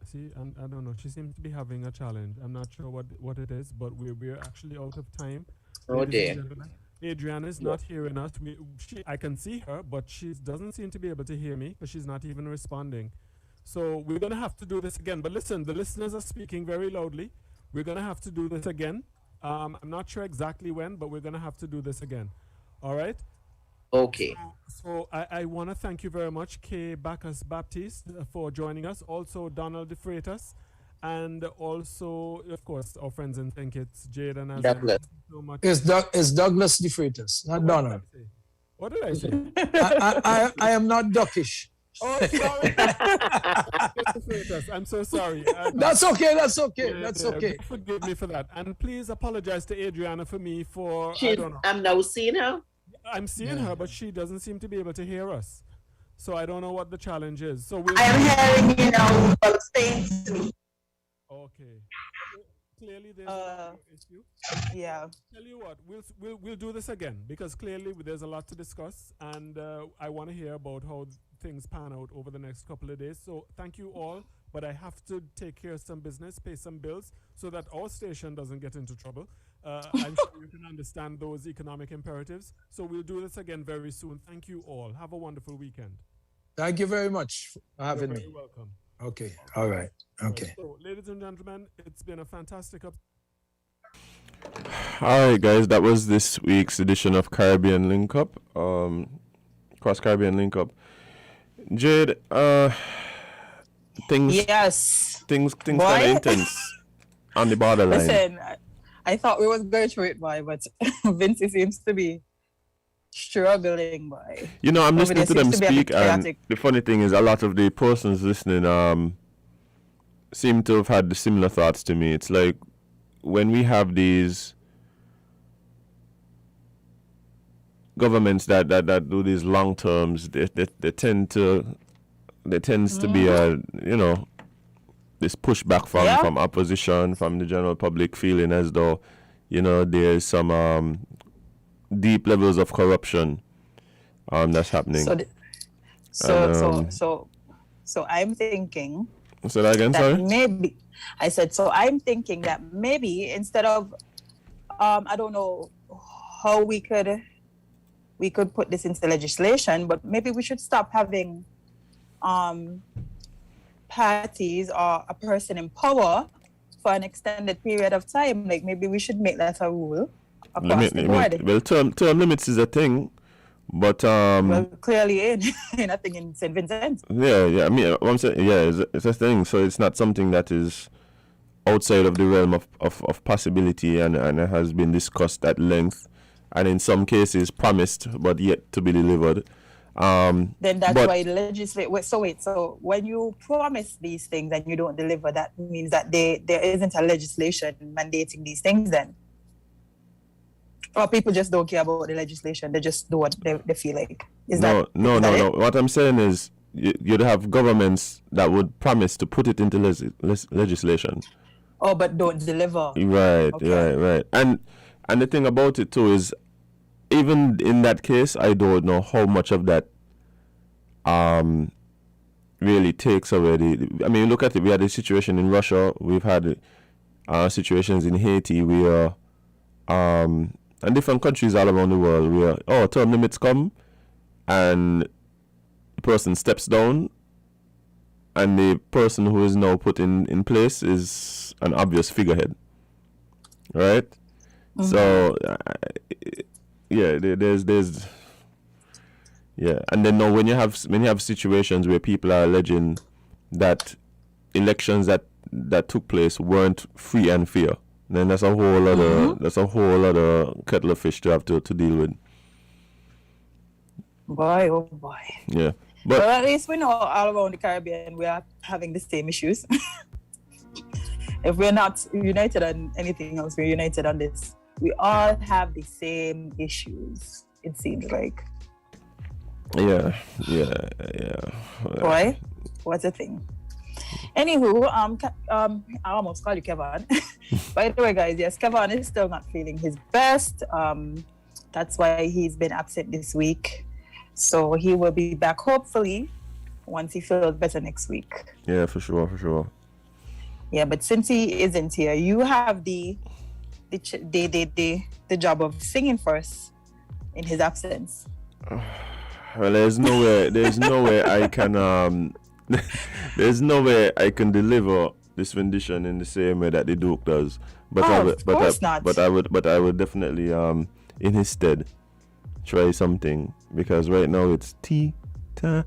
See, I don't know. She seems to be having a challenge. I'm not sure what it is, but we're actually out of time. Oh dear. Adriana is not hearing us. I can see her, but she doesn't seem to be able to hear me because she's not even responding. So we're going to have to do this again. But listen, the listeners are speaking very loudly. We're going to have to do this again. I'm not sure exactly when, but we're going to have to do this again. All right? Okay. So I want to thank you very much, K. Bacchus Baptiste, for joining us. Also, Donald De Freitas. And also, of course, our friends in Think It's, Jade and Azem. Douglas. So much. It's Douglas De Freitas, not Donald. What did I say? I am not Duckish. Oh, sorry. I'm so sorry. That's okay. That's okay. Forgive me for that. And please apologize to Adriana for me for, I don't know. I'm now seeing her. I'm seeing her, but she doesn't seem to be able to hear us. So I don't know what the challenge is. So I'm hearing you now, but stay to me. Okay. Clearly there's an issue. Yeah. Tell you what, we'll do this again because clearly there's a lot to discuss, and I want to hear about how things pan out over the next couple of days. So thank you all, but I have to take care of some business, pay some bills, so that our station doesn't get into trouble. I'm sure you can understand those economic imperatives. So we'll do this again very soon. Thank you all. Have a wonderful weekend. Thank you very much for having me. You're welcome. Okay. All right. Okay. So, ladies and gentlemen, it's been a fantastic All right, guys, that was this week's edition of Caribbean Link Up, Cross Caribbean Link Up. Jade, things kind of intense on the borderline. Listen, I thought we was going through it, boy, but Vince seems to be struggling, boy. You know, I'm listening to them speak, and the funny thing is, a lot of the persons listening seem to have had the similar thoughts to me. It's like when we have these governments that do these long terms, they tends to be this pushback from opposition, from the general public, feeling as though there's some deep levels of corruption that's happening. So I'm thinking. Say that again, sorry? Maybe I said so. I'm thinking that maybe instead of I don't know how we could we could put this into legislation, but maybe we should stop having parties or a person in power for an extended period of time. Like maybe we should make that a rule across the board. Well, term limits is a thing, but well, clearly ain't nothing in St. Vincent. Yeah. I mean, what I'm saying, yeah, it's a thing. So it's not something that is outside of the realm of possibility, and it has been discussed at length, and in some cases promised but yet to be delivered. Then that's why the legislate. So when you promise these things and you don't deliver, that means that there isn't a legislation mandating these things then. Or people just don't care about the legislation. They just do what they feel like. No. What I'm saying is you'd have governments that would promise to put it into legislation. Oh, but don't deliver. Right, okay. Right. And the thing about it too is, even in that case, I don't know how much of that really takes away I mean, look at it. We had a situation in Russia. We've had situations in Haiti where and different countries all around the world where term limits come and the person steps down and the person who is now put in place is an obvious figurehead, right? Mm-hmm. So there's and then now when you have situations where people are alleging that elections that took place weren't free and fair, then that's a whole other kettle of fish to have to deal with. Boy, oh boy. Yeah. But at least we know all around the Caribbean we are having the same issues. If we're not united on anything else, we're united on this. We all have the same issues, it seems like. Yeah. Boy, what's the thing? Anywho, I almost called you Kevon. By the way, guys, yes, Kevon is still not feeling his best. That's why he's been absent this week. So he will be back hopefully once he feels better next week. Yeah, for sure. Yeah, but since he isn't here, you have the job of singing for us in his absence. Well, there's no way I can there's no way I can deliver this rendition in the same way that the Duke does. But I would definitely in his stead try something, because right now it's tea time.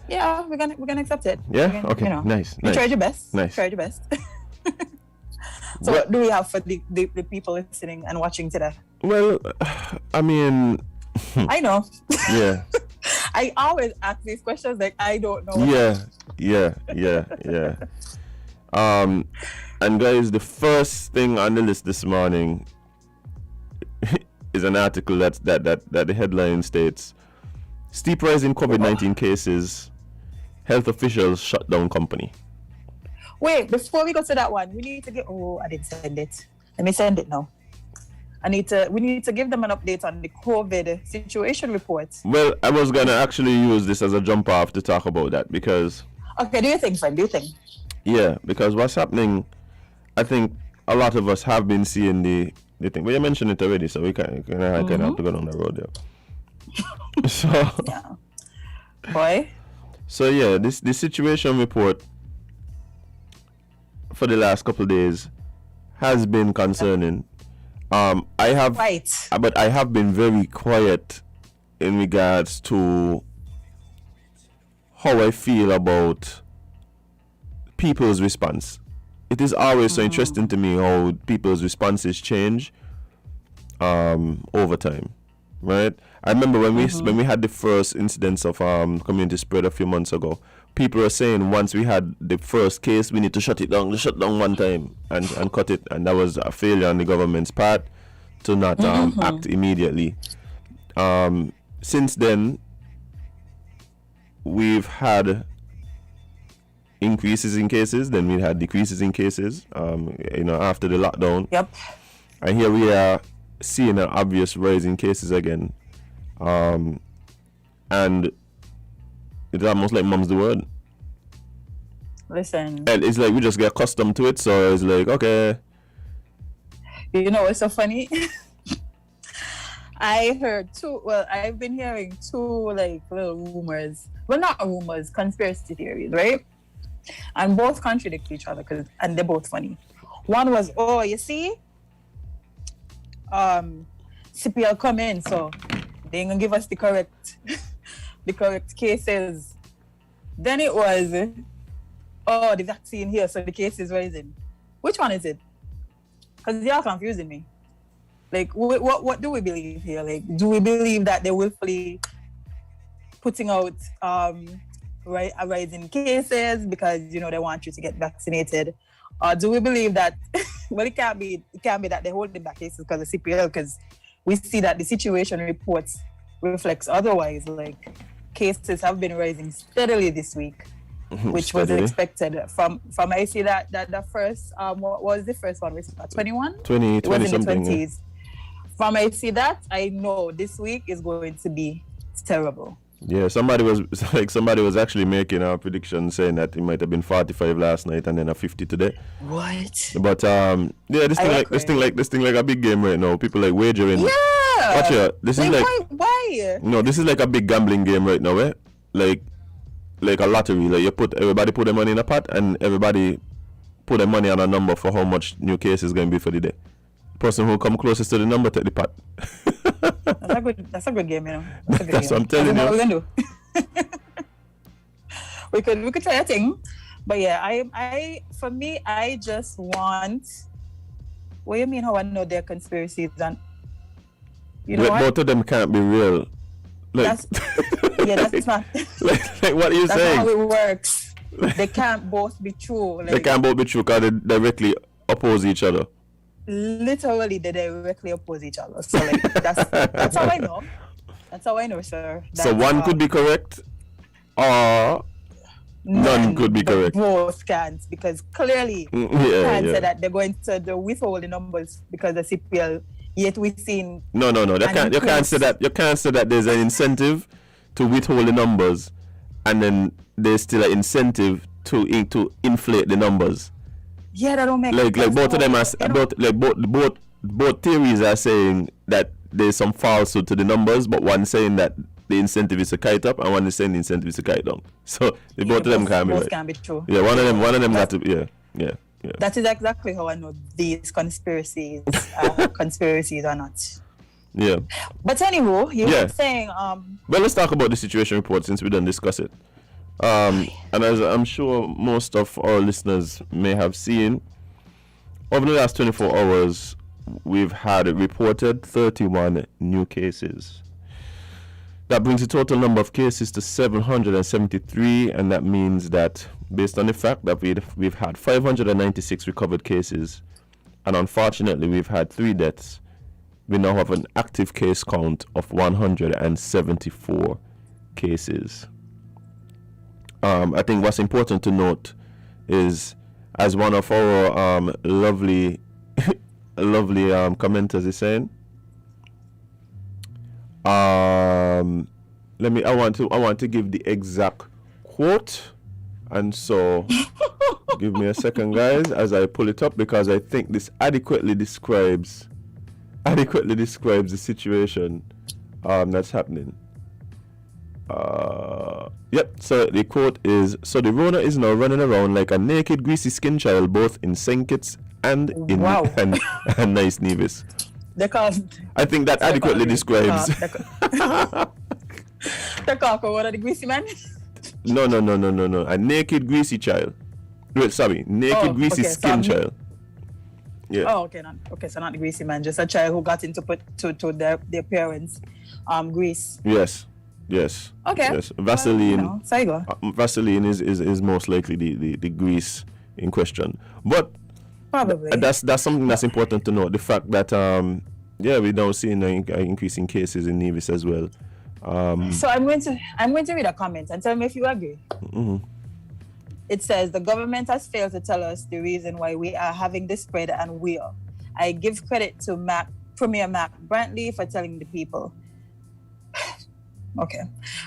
Yeah, we're gonna accept it. Yeah. Okay. Nice. You tried your best. Nice. Tried your best. So what do we have for the people listening and watching today? Well, I mean, I know. Yeah. I always ask these questions like I don't know. Yeah. And guys, the first thing on the list this morning is an article that the headline states: steep rise in COVID-19 cases, health officials shut down company. Wait, before we go to that one, we need to get. I didn't send it. Let me send it now. We need to give them an update on the COVID situation report. Well, I was gonna actually use this as a jump off to talk about that, because. Okay, do you think, friend? Do you think? Yeah, because what's happening, I think a lot of us have been seeing the thing. Well, you mentioned it already, so we kind of have to go down the road there. So. Yeah. Boy. So yeah, this situation report for the last couple of days has been concerning. But I have been very quiet in regards to how I feel about people's response. It is always so interesting to me how people's responses change over time, right? I remember when we had the first incidents of community spread a few months ago, people were saying once we had the first case, we need to shut it down. Just shut down one time and cut it. And that was a failure on the government's part to not act immediately. Since then, we've had increases in cases, then we had decreases in cases, after the lockdown. Yep. And here we are seeing an obvious rise in cases again. And it's almost like mum's the word. Listen. And it's like we just get accustomed to it, so it's like, okay. You know what's so funny? I heard two. Well, I've been hearing two like little rumors. Well, not rumors, conspiracy theories, right? And both contradict each other, and they're both funny. One was, oh, you see, CPL come in, so they ain't gonna give us the correct cases. Then it was, oh, the vaccine here, so the case is rising. Which one is it? Because they are confusing me. Like, what do we believe here? Like, do we believe that they're willfully putting out a rise in cases because, you know, they want you to get vaccinated? Or do we believe that, well, it can't be that they're holding back cases because of CPL, because we see that the situation reports reflects otherwise. Like, cases have been rising steadily this week, which was expected from I see that the first, what was the first one? Was it 21? 20 it was in something, the 20s. Yeah. From I see that, I know this week is going to be terrible. Yeah, somebody was actually making a prediction saying that it might have been 45 last night and then a 50 today. What? But yeah, this thing like a big game right now. People like wagering. Yeah. Watch it. This is like why? No, this is like a big gambling game right now, eh? Like a lottery. Like everybody put their money in a pot and everybody put their money on a number for how much new case is going to be for the day. Person who come closest to the number take the pot. That's a good game, you know. That's what I'm telling you. What we're gonna do. we could try a thing, but yeah, I just want. What do you mean? How I know they're conspiracies and you know both of them can't be real. Like, that's not. like what are you that's saying? That's not how it works. They can't both be true. Like, they can't both be true because they directly oppose each other. Literally, they directly oppose each other. So like that's how I know. That's how I know, sir. So one could be correct, or none could be correct. Both can't, because clearly can't say that they're going to withhold the numbers because the CPL. Yet we've seen. No. You can't say that. You can't say that there's an incentive to withhold the numbers, and then there's still an incentive to inflate the numbers. Yeah, that don't make sense. Like both of them are both theories are saying that there's some falsehood to the numbers, but one saying that the incentive is to kite up, and one is saying the incentive is to kite down. So both of them can't be right. Can be true. Yeah, one of them got to yeah. That is exactly how I know these conspiracies are not. Yeah. But anywho, you were saying well, let's talk about the situation report since we didn't discuss it. And as I'm sure most of our listeners may have seen, over the last 24 hours, we've had reported 31 new cases. That brings the total number of cases to 773, and that means that, based on the fact that we've had 596 recovered cases, and unfortunately we've had 3 deaths, we now have an active case count of 174 cases. I think what's important to note is, as one of our lovely commenters is saying, I want to give the exact quote, and so give me a second, guys, as I pull it up, because I think this adequately describes the situation that's happening. So the quote is, so the Rona is now running around like a naked, greasy skin child, both in St. Kitts and in and Nice Nevis. I think that adequately describes. The cocker, what are the greasy man? No. A naked, greasy child. Wait, sorry, naked, greasy skin child. Yeah. Oh, okay. So not the greasy man, just a child who got into put to their parents' grease. Yes. Okay. Yes. Vaseline. Vaseline is most likely the grease in question. But probably that's something that's important to note. The fact that we don't see an increase in cases in Nevis as well. So I'm going to read a comment and tell me if you agree. Mm-hmm. It says the government has failed to tell us the reason why we are having this spread, and we are. I give credit to Premier Mac Brantley for telling the people. Okay.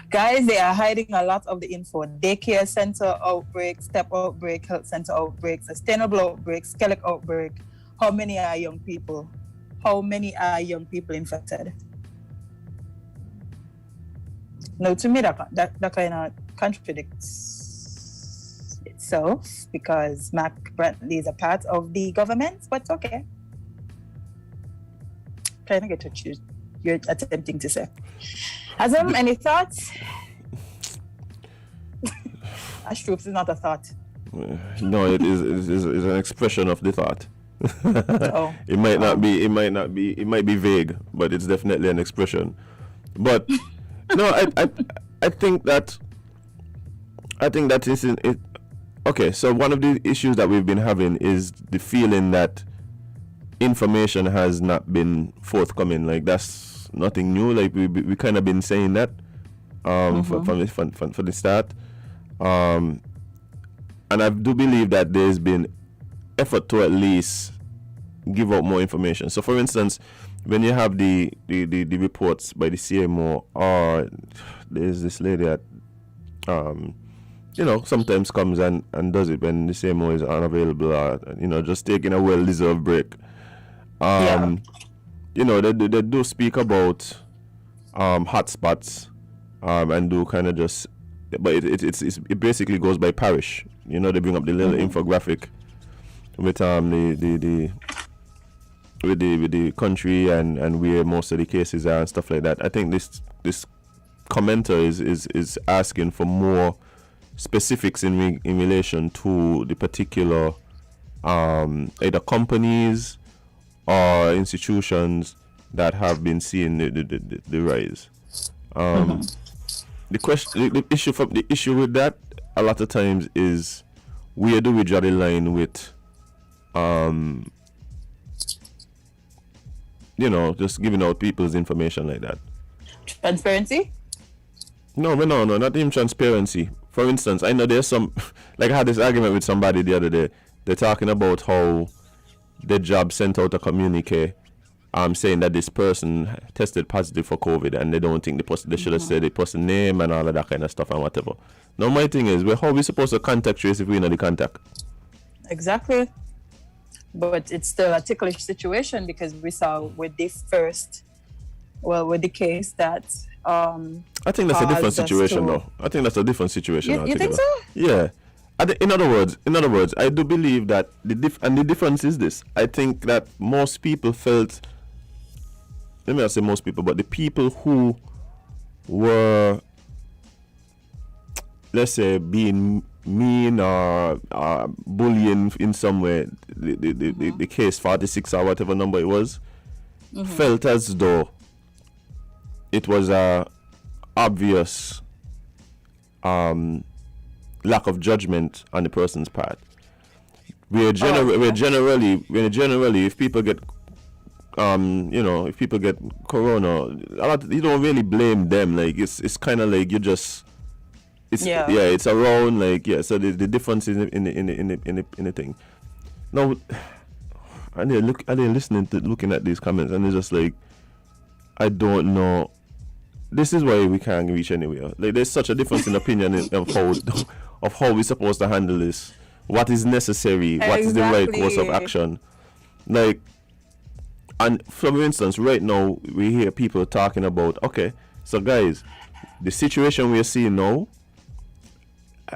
Guys, they are hiding a lot of the info. Daycare center outbreak, step outbreak, health center outbreak, sustainable outbreak, Skellig outbreak. How many are young people infected? No, to me that kind of contradicts itself because Mac Brantley is a part of the government, but okay. Trying to get what you're attempting to say. Azem, any thoughts? Ash troops is not a thought. No, it is an expression of the thought. Oh. It might be vague, but it's definitely an expression. But no, I think that is it. Okay, so one of the issues that we've been having is the feeling that information has not been forthcoming. Like that's nothing new. Like we kind of been saying that from the start. And I do believe that there's been effort to at least give out more information. So, for instance, when you have the reports by the CMO, or there's this lady that sometimes comes and does it when the CMO is unavailable, or just taking a well-deserved break. They do speak about hotspots and do kind of just. But it basically goes by parish. They bring up the little infographic with the country and where most of the cases are and stuff like that. I think this commenter is asking for more specifics in relation to the particular either companies or institutions that have been seeing the rise. The issue with that a lot of times is where do we draw the line with just giving out people's information like that. Transparency? No, not even transparency. For instance, I know there's some like I had this argument with somebody the other day. They're talking about how the job sent out a communique saying that this person tested positive for COVID and they don't think they should have said the person name and all of that kind of stuff and whatever. Now my thing is, how are we supposed to contact trace if we know the contact? Exactly. But it's still a ticklish situation because we saw with the case that I think that's a different situation though. I think that's a different situation. You think so? Yeah. In other words, I do believe that the difference is this. I think that most people felt, let me not say most people, but the people who were, let's say, being mean or bullying in some way, the case 46 or whatever number it was, felt as though it was a obvious lack of judgment on the person's part. We're generally if people get if people get corona, you don't really blame them. Like it's kind of like it's around so the difference is in the thing. Now I listening to looking at these comments and it's just like I don't know. This is why we can't reach anywhere. Like there's such a difference in opinion of how we're supposed to handle this. What is necessary? What is the right course of action? Like, and for instance, right now we hear people talking about, okay, so guys, the situation we're seeing now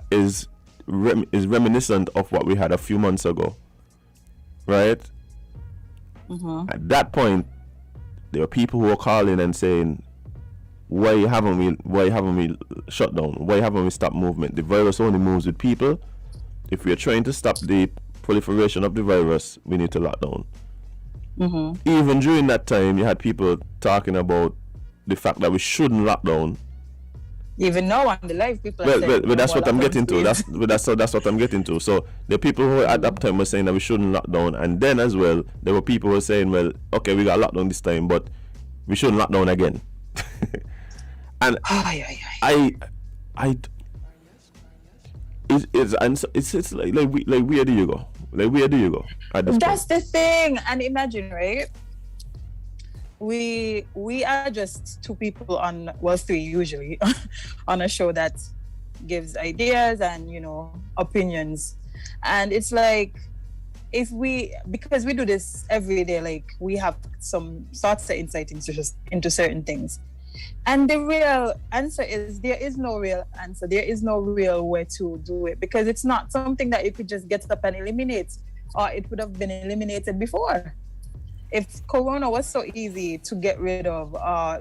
is reminiscent of what we had a few months ago, right? At that point, there were people who were calling and saying, why haven't we shut down? Why haven't we stopped movement? The virus only moves with people. If we are trying to stop the proliferation of the virus, we need to lock down. Even during that time, you had people talking about the fact that we shouldn't lock down. Even now on the live, people are saying, but that's what I'm getting to. That's what I'm getting to. So the people who at that time were saying that we shouldn't lock down, and then as well, there were people who were saying, well, okay, we got locked down this time, but we shouldn't lock down again. And it's like where do you go? Like where do you go? That's the thing. And imagine, right? We are just two people three usually on a show that gives ideas and opinions, and it's like because we do this every day, like we have some thoughts or insight into certain things. And the real answer is there is no real answer. There is no real way to do it because it's not something that you could just get up and eliminate, or it would have been eliminated before. If Corona was so easy to get rid of,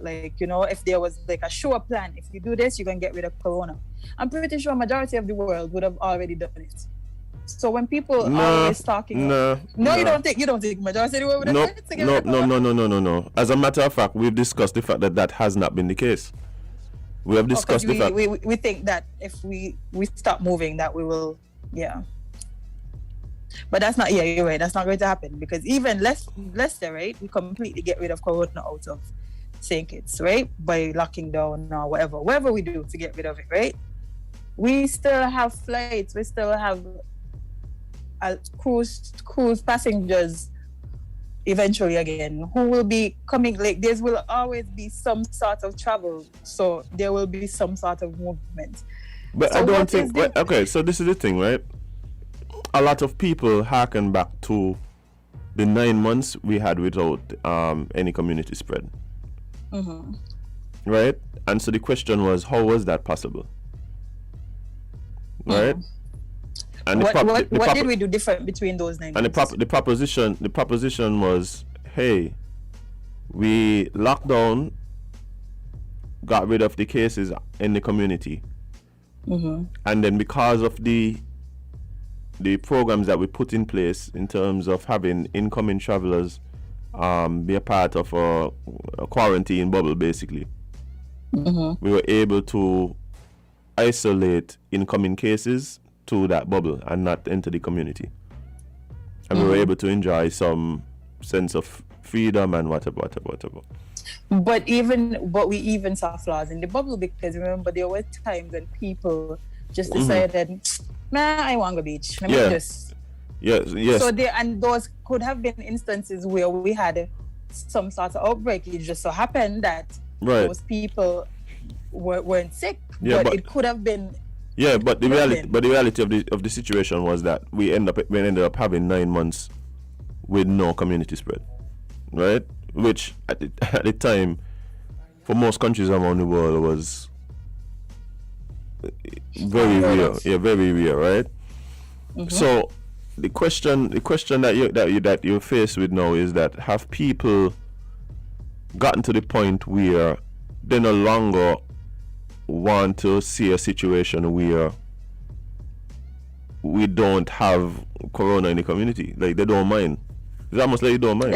if there was like a sure plan, if you do this, you're going to get rid of Corona. I'm pretty sure majority of the world would have already done it. So when people are always talking, you don't think majority of the world would have done it? No. As a matter of fact, we've discussed the fact that has not been the case. We have discussed the fact. We think that if we stop moving, that we will, But that's not, you're right. That's not going to happen because even Leicester, right? We completely get rid of Corona out of St. Kitts, right? By locking down or whatever we do to get rid of it, right? We still have flights. We still have cruise passengers eventually again who will be coming. Like there will always be some sort of travel, so there will be some sort of movement. But so I don't think. Okay, so this is the thing, right? A lot of people harken back to the 9 months we had without any community spread. Mm-hmm. Right? And so the question was, how was that possible? Right? Mm-hmm. And what did we do different between those 9 months? And the proposition was, hey, we locked down, got rid of the cases in the community. Mm-hmm. And then because of the programs that we put in place in terms of having incoming travelers be a part of a quarantine bubble, basically, we were able to isolate incoming cases to that bubble and not enter the community. And we were able to enjoy some sense of freedom and whatever. But we even saw flaws in the bubble because remember there were times when people just decided, man, I want to go beach. Let me just. Yes. So those could have been instances where we had some sort of outbreak. It just so happened that those people weren't sick, but it could have been. Yeah, but the reality of the situation was that we ended up having 9 months with no community spread, right? Which at the time, for most countries around the world, was very rare. Yeah, very rare, right? Mm-hmm. So the question that you're faced with now is that have people gotten to the point where they no longer want to see a situation where we don't have Corona in the community? Like they don't mind. It's almost like you don't mind.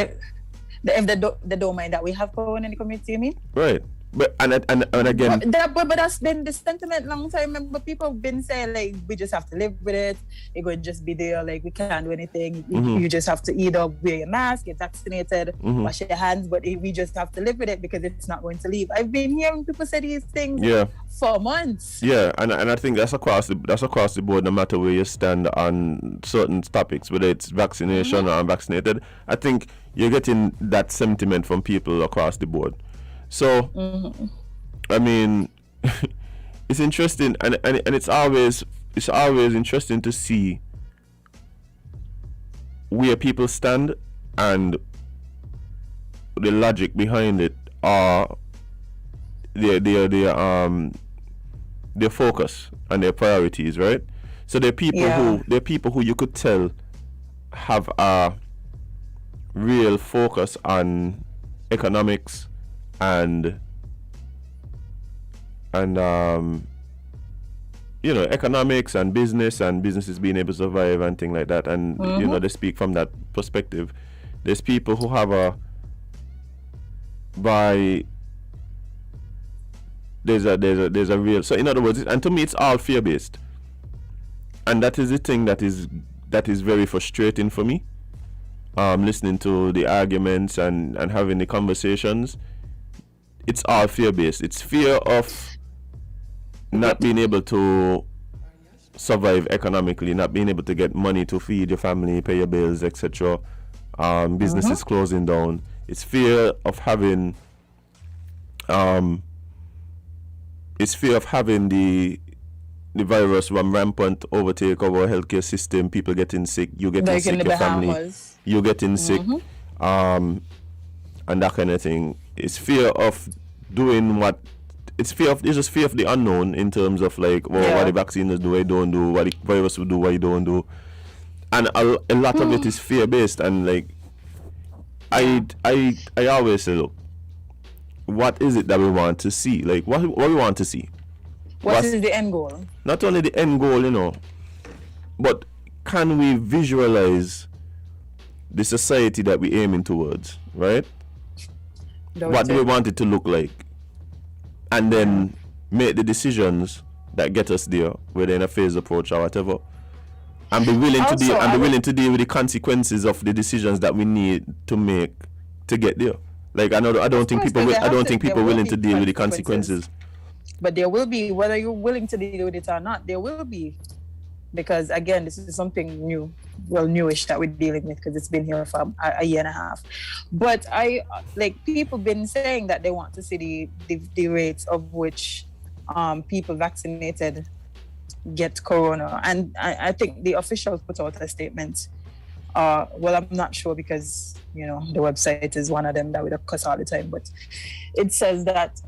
If they don't mind that we have Corona in the community, you mean? Right. But and again, but that's been the sentiment long time. Remember, people have been saying like we just have to live with it. It could just be there. Like we can't do anything. You just have to either wear your mask, get vaccinated, wash your hands. But we just have to live with it because it's not going to leave. I've been hearing people say these things for months. Yeah, and I think that's across the board. No matter where you stand on certain topics, whether it's vaccination or unvaccinated, I think you're getting that sentiment from people across the board. So, I mean, it's interesting, and it's always interesting to see where people stand and the logic behind it, or their focus and their priorities, right? So there are people who you could tell have a real focus on economics and economics and businesses being able to survive and things like that, and they speak from that perspective. There's people who have there's a real, so in other words, and to me it's all fear based, and that is the thing that is very frustrating for me, listening to the arguments and having the conversations. It's all fear-based. It's fear of not being able to survive economically, not being able to get money to feed your family, pay your bills, etc. Businesses closing down. It's fear of having the virus run rampant, overtake our healthcare system, people getting sick, you getting like sick, your family, you getting sick, and that kind of thing. It's fear of doing what it's just fear of the unknown in terms of like what the vaccine do, what it don't do, what the virus will do, what it don't do, and a lot of it is fear based. And like I always say, look, what is it that we want to see? Like what we want to see. What is the end goal? Not only the end goal, but can we visualize the society that we're aiming towards, right? What do we want it to look like? And then make the decisions that get us there, whether in a phased approach or whatever. And be willing to deal to deal with the consequences of the decisions that we need to make to get there. Like I don't think people willing to deal with the consequences. But there will be, whether you're willing to deal with it or not, there will be. Because again, this is something newish that we're dealing with because it's been here for a year and a half. But people been saying that they want to see the rates of which people vaccinated get corona. And I think the officials put out a statement. Well, I'm not sure because, the website is one of them that we discuss all the time. But it says that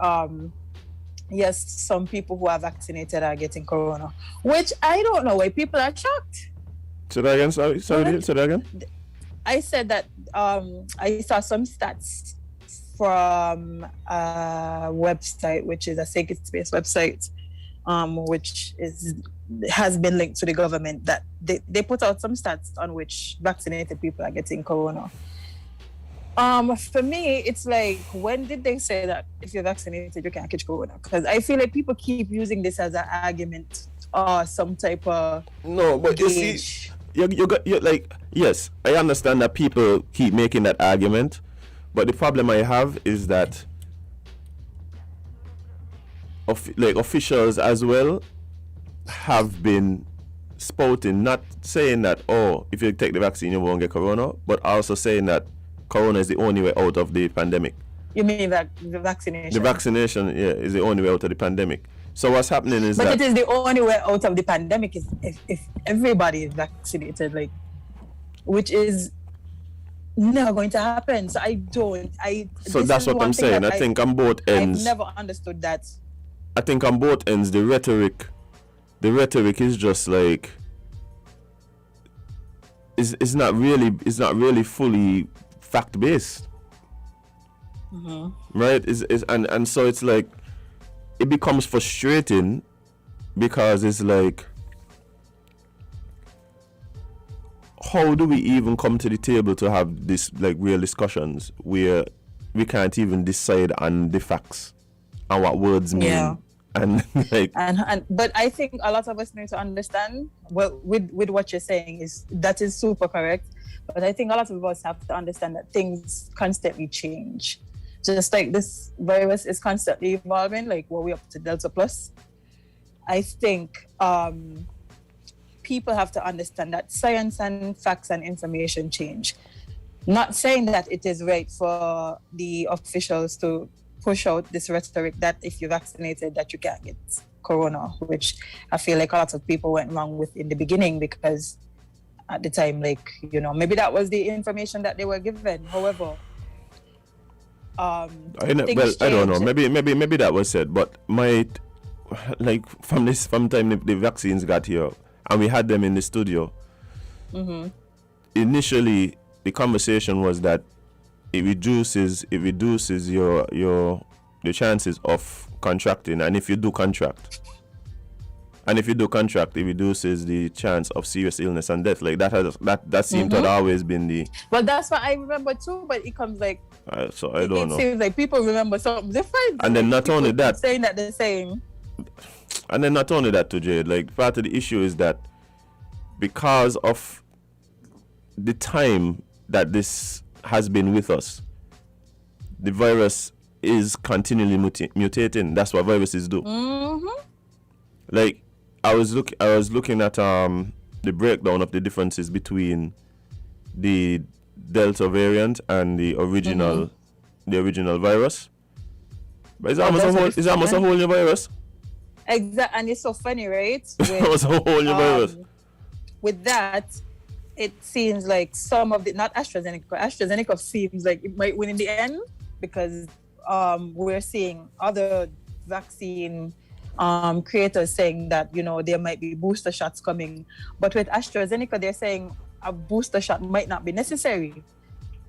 yes, some people who are vaccinated are getting corona, which I don't know why people are shocked. Say that again, sorry, say that again. I said that I saw some stats from a website, which is a Sacred Space website, which has been linked to the government, that they put out some stats on which vaccinated people are getting corona. For me, it's like, when did they say that if you're vaccinated, you can't catch corona? Because I feel like people keep using this as an argument or some type of no, but gauge. You see, you're like, yes, I understand that people keep making that argument, but the problem I have is that officials as well have been spouting, not saying that, if you take the vaccine you won't get corona, but also saying that corona is the only way out of the pandemic. You mean that the vaccination? The vaccination, is the only way out of the pandemic. So what's happening is it is the only way out of the pandemic is if everybody is vaccinated, which is never going to happen. So So that's what I'm saying. I think on both ends. I've never understood that. I think on both ends the rhetoric is just like is not really fully fact based. Mm-hmm. Right? And so it's like it becomes frustrating because it's like, how do we even come to the table to have this real discussions where we can't even decide on the facts and what words mean? Yeah. And but I think a lot of us need to understand, well, with what you're saying that is super correct, but I think a lot of us have to understand that things constantly change. Just like this virus is constantly evolving, like we're up to Delta Plus. I think people have to understand that science and facts and information change. Not saying that it is right for the officials to push out this rhetoric that if you're vaccinated that you can't get corona, which I feel like a lot of people went wrong with in the beginning, because at the time, maybe that was the information that they were given. However, I don't know. Maybe that was said, but from time the vaccines got here and we had them in the studio. Mm-hmm. Initially, the conversation was that it reduces your chances of contracting, and if you do contract, it reduces the chance of serious illness and death. Like that seemed to have always been the. Well, that's what I remember too, but it comes like. So I don't know. It seems like people remember something different. And then not only that, saying that the same. And then not only that, to Jade, like part of the issue is that because of the time that this has been with us, the virus is continually mutating. That's what viruses do. Mm-hmm. Like I was looking at the breakdown of the differences between the Delta variant and the original virus. But it's almost a whole new virus. Exactly, and it's so funny, right? It was a whole new virus. With that, it seems like some of the, not AstraZeneca. AstraZeneca seems like it might win in the end because we're seeing other vaccine creators saying that, you know, there might be booster shots coming. But with AstraZeneca, they're saying a booster shot might not be necessary.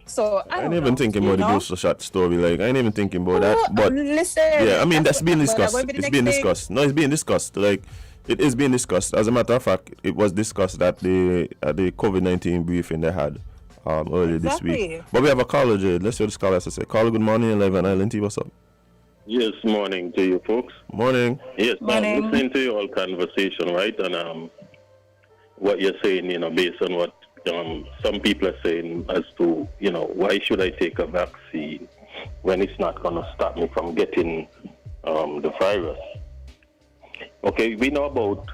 So I ain't even thinking about the booster shot story. Like, I ain't even thinking about that. But listen, yeah, I mean, that's being discussed. It's being discussed. No, it's being discussed. Like, it is being discussed. As a matter of fact, it was discussed at the COVID-19 briefing they had earlier this week. But we have a caller, Jade. Let's see what this caller has to say. Caller, good morning, 11 Island T. What's up? Yes, morning to you folks. Morning. Yes, I'm listening to your conversation, right? And what you're saying, you know, based on what some people are saying as to, you know, why should I take a vaccine when it's not going to stop me from getting the virus? Okay, we know about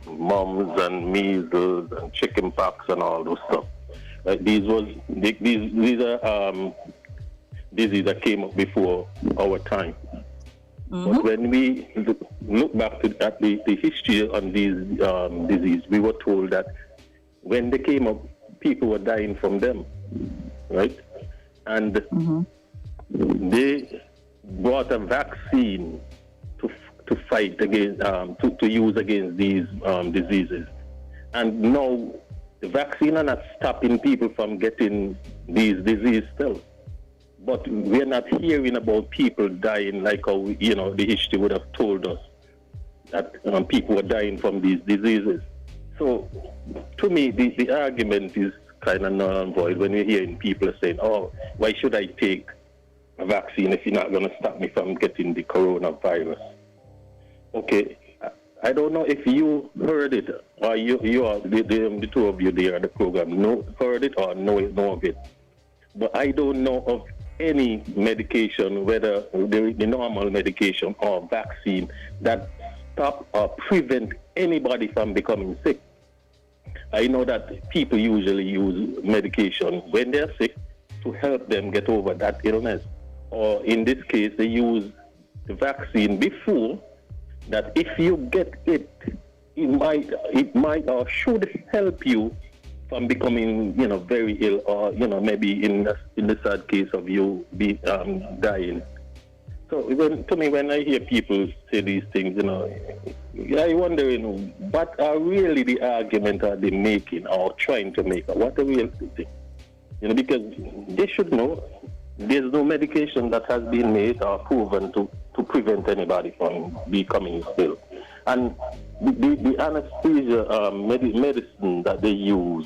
mumps and measles and chicken pox and all those stuff. These are diseases that came up before our time. Mm-hmm. But when we look back at the history on these diseases, we were told that when they came up, people were dying from them, right? And they brought a vaccine to fight against, to use against these diseases. And now the vaccine are not stopping people from getting these diseases still. But we're not hearing about people dying like how, you know, the history would have told us that people were dying from these diseases. So, to me, the argument is kind of null and void when you're hearing people saying, oh, why should I take a vaccine if you're not going to stop me from getting the coronavirus? Okay, I don't know if you heard it, or you are, the two of you there on the program, heard it or know of it. But I don't know of any medication, whether the normal medication or vaccine, that stop or prevent anybody from becoming sick. I know that people usually use medication when they're sick to help them get over that illness. Or in this case, they use the vaccine before, that if you get it, it might or should help you from becoming, you know, very ill, or, you know, maybe in the sad case of you dying. So when I hear people say these things, you know, I wonder, you know, what are really the argument are they making or trying to make? What are real thing? You know, because they should know there's no medication that has been made or proven to prevent anybody from becoming ill. And the anesthesia medicine that they use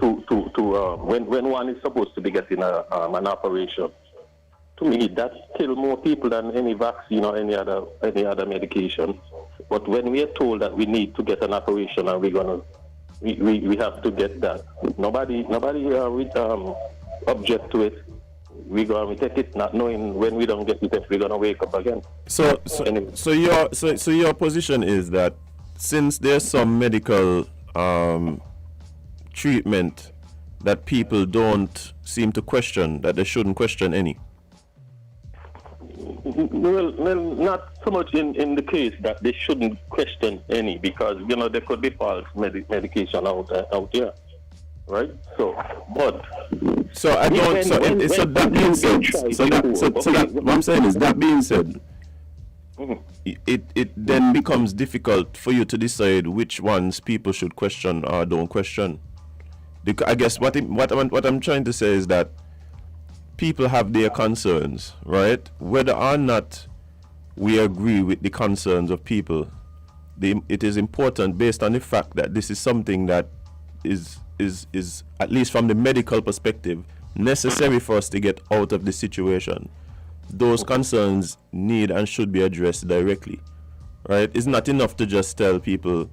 when one is supposed to be getting an operation, to me that's kill more people than any vaccine or any other medication. But when we are told that we need to get an operation and we have to get that, nobody object to it. We take it not knowing when we don't get it if we're gonna wake up again. So your position is that since there's some medical treatment that people don't seem to question, that they shouldn't question any? Well, not so much in the case that they shouldn't question any, because, you know, there could be false medication out there, right? So, but so I don't. That being said, what I'm saying is, that being said, it then becomes difficult for you to decide which ones people should question or don't question. I guess what I'm trying to say is that people have their concerns, right? Whether or not we agree with the concerns of people, it is important, based on the fact that this is something that is at least from the medical perspective necessary for us to get out of this situation. Those concerns need and should be addressed directly, right? It's not enough to just tell people,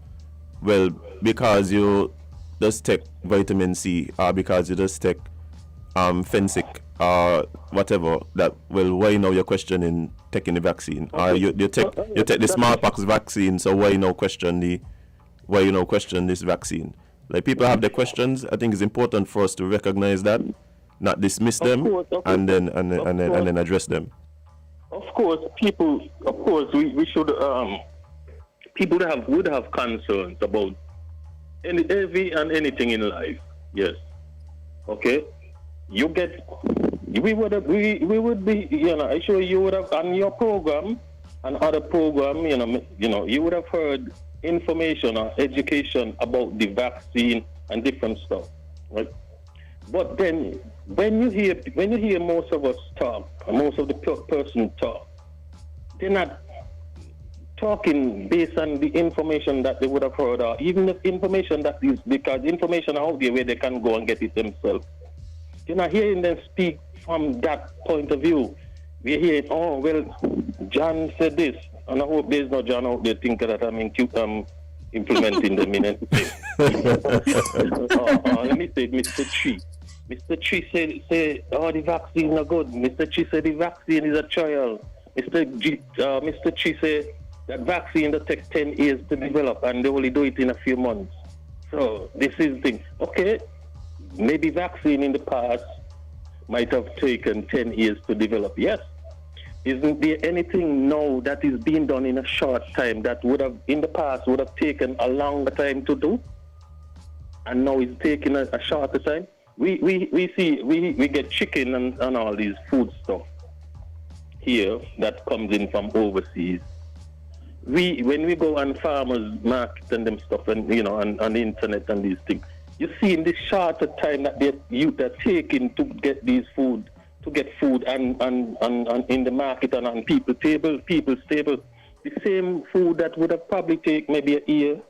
well, because you just take vitamin C, or because you just take Fensic or whatever, that, well, why now you're questioning taking the vaccine? Or you take the smallpox vaccine, so why now question this vaccine? Like, people have their questions. I think it's important for us to recognize that, not dismiss them, and then address them. Of course, we should. People would have concerns about every and anything in life. Yes. Okay. You get we would be, you know, I'm sure you would have on your program and other program, you know, you would have heard information or education about the vaccine and different stuff, right? But then when you hear most of us talk, most of the person talk, they're not talking based on the information that they would have heard, or even the information that is, because information out there where they can go and get it themselves. You're not hearing them speak from that point of view. We're hearing, oh, well, John said this, and I hope there's no John out there thinking that I'm implementing them in anything. Let me say, Mr. Tree. Mr. Tree said, oh, the vaccine are good. Mr. Tree said the vaccine is a trial. Mr. Tree said that vaccine that takes 10 years to develop, and they only do it in a few months. So this is the thing. Okay, maybe vaccine in the past might have taken 10 years to develop. Yes. Isn't there anything now that is being done in a short time that would have, in the past, would have taken a longer time to do? And now it's taking a shorter time? We get chicken and all these food stuff here that comes in from overseas. When we go on farmers market and them stuff, and you know, on the internet and these things, you see in this shorter time that they're taking to get these food, to get food and in the market and on people's table, the same food that would have probably taken maybe a year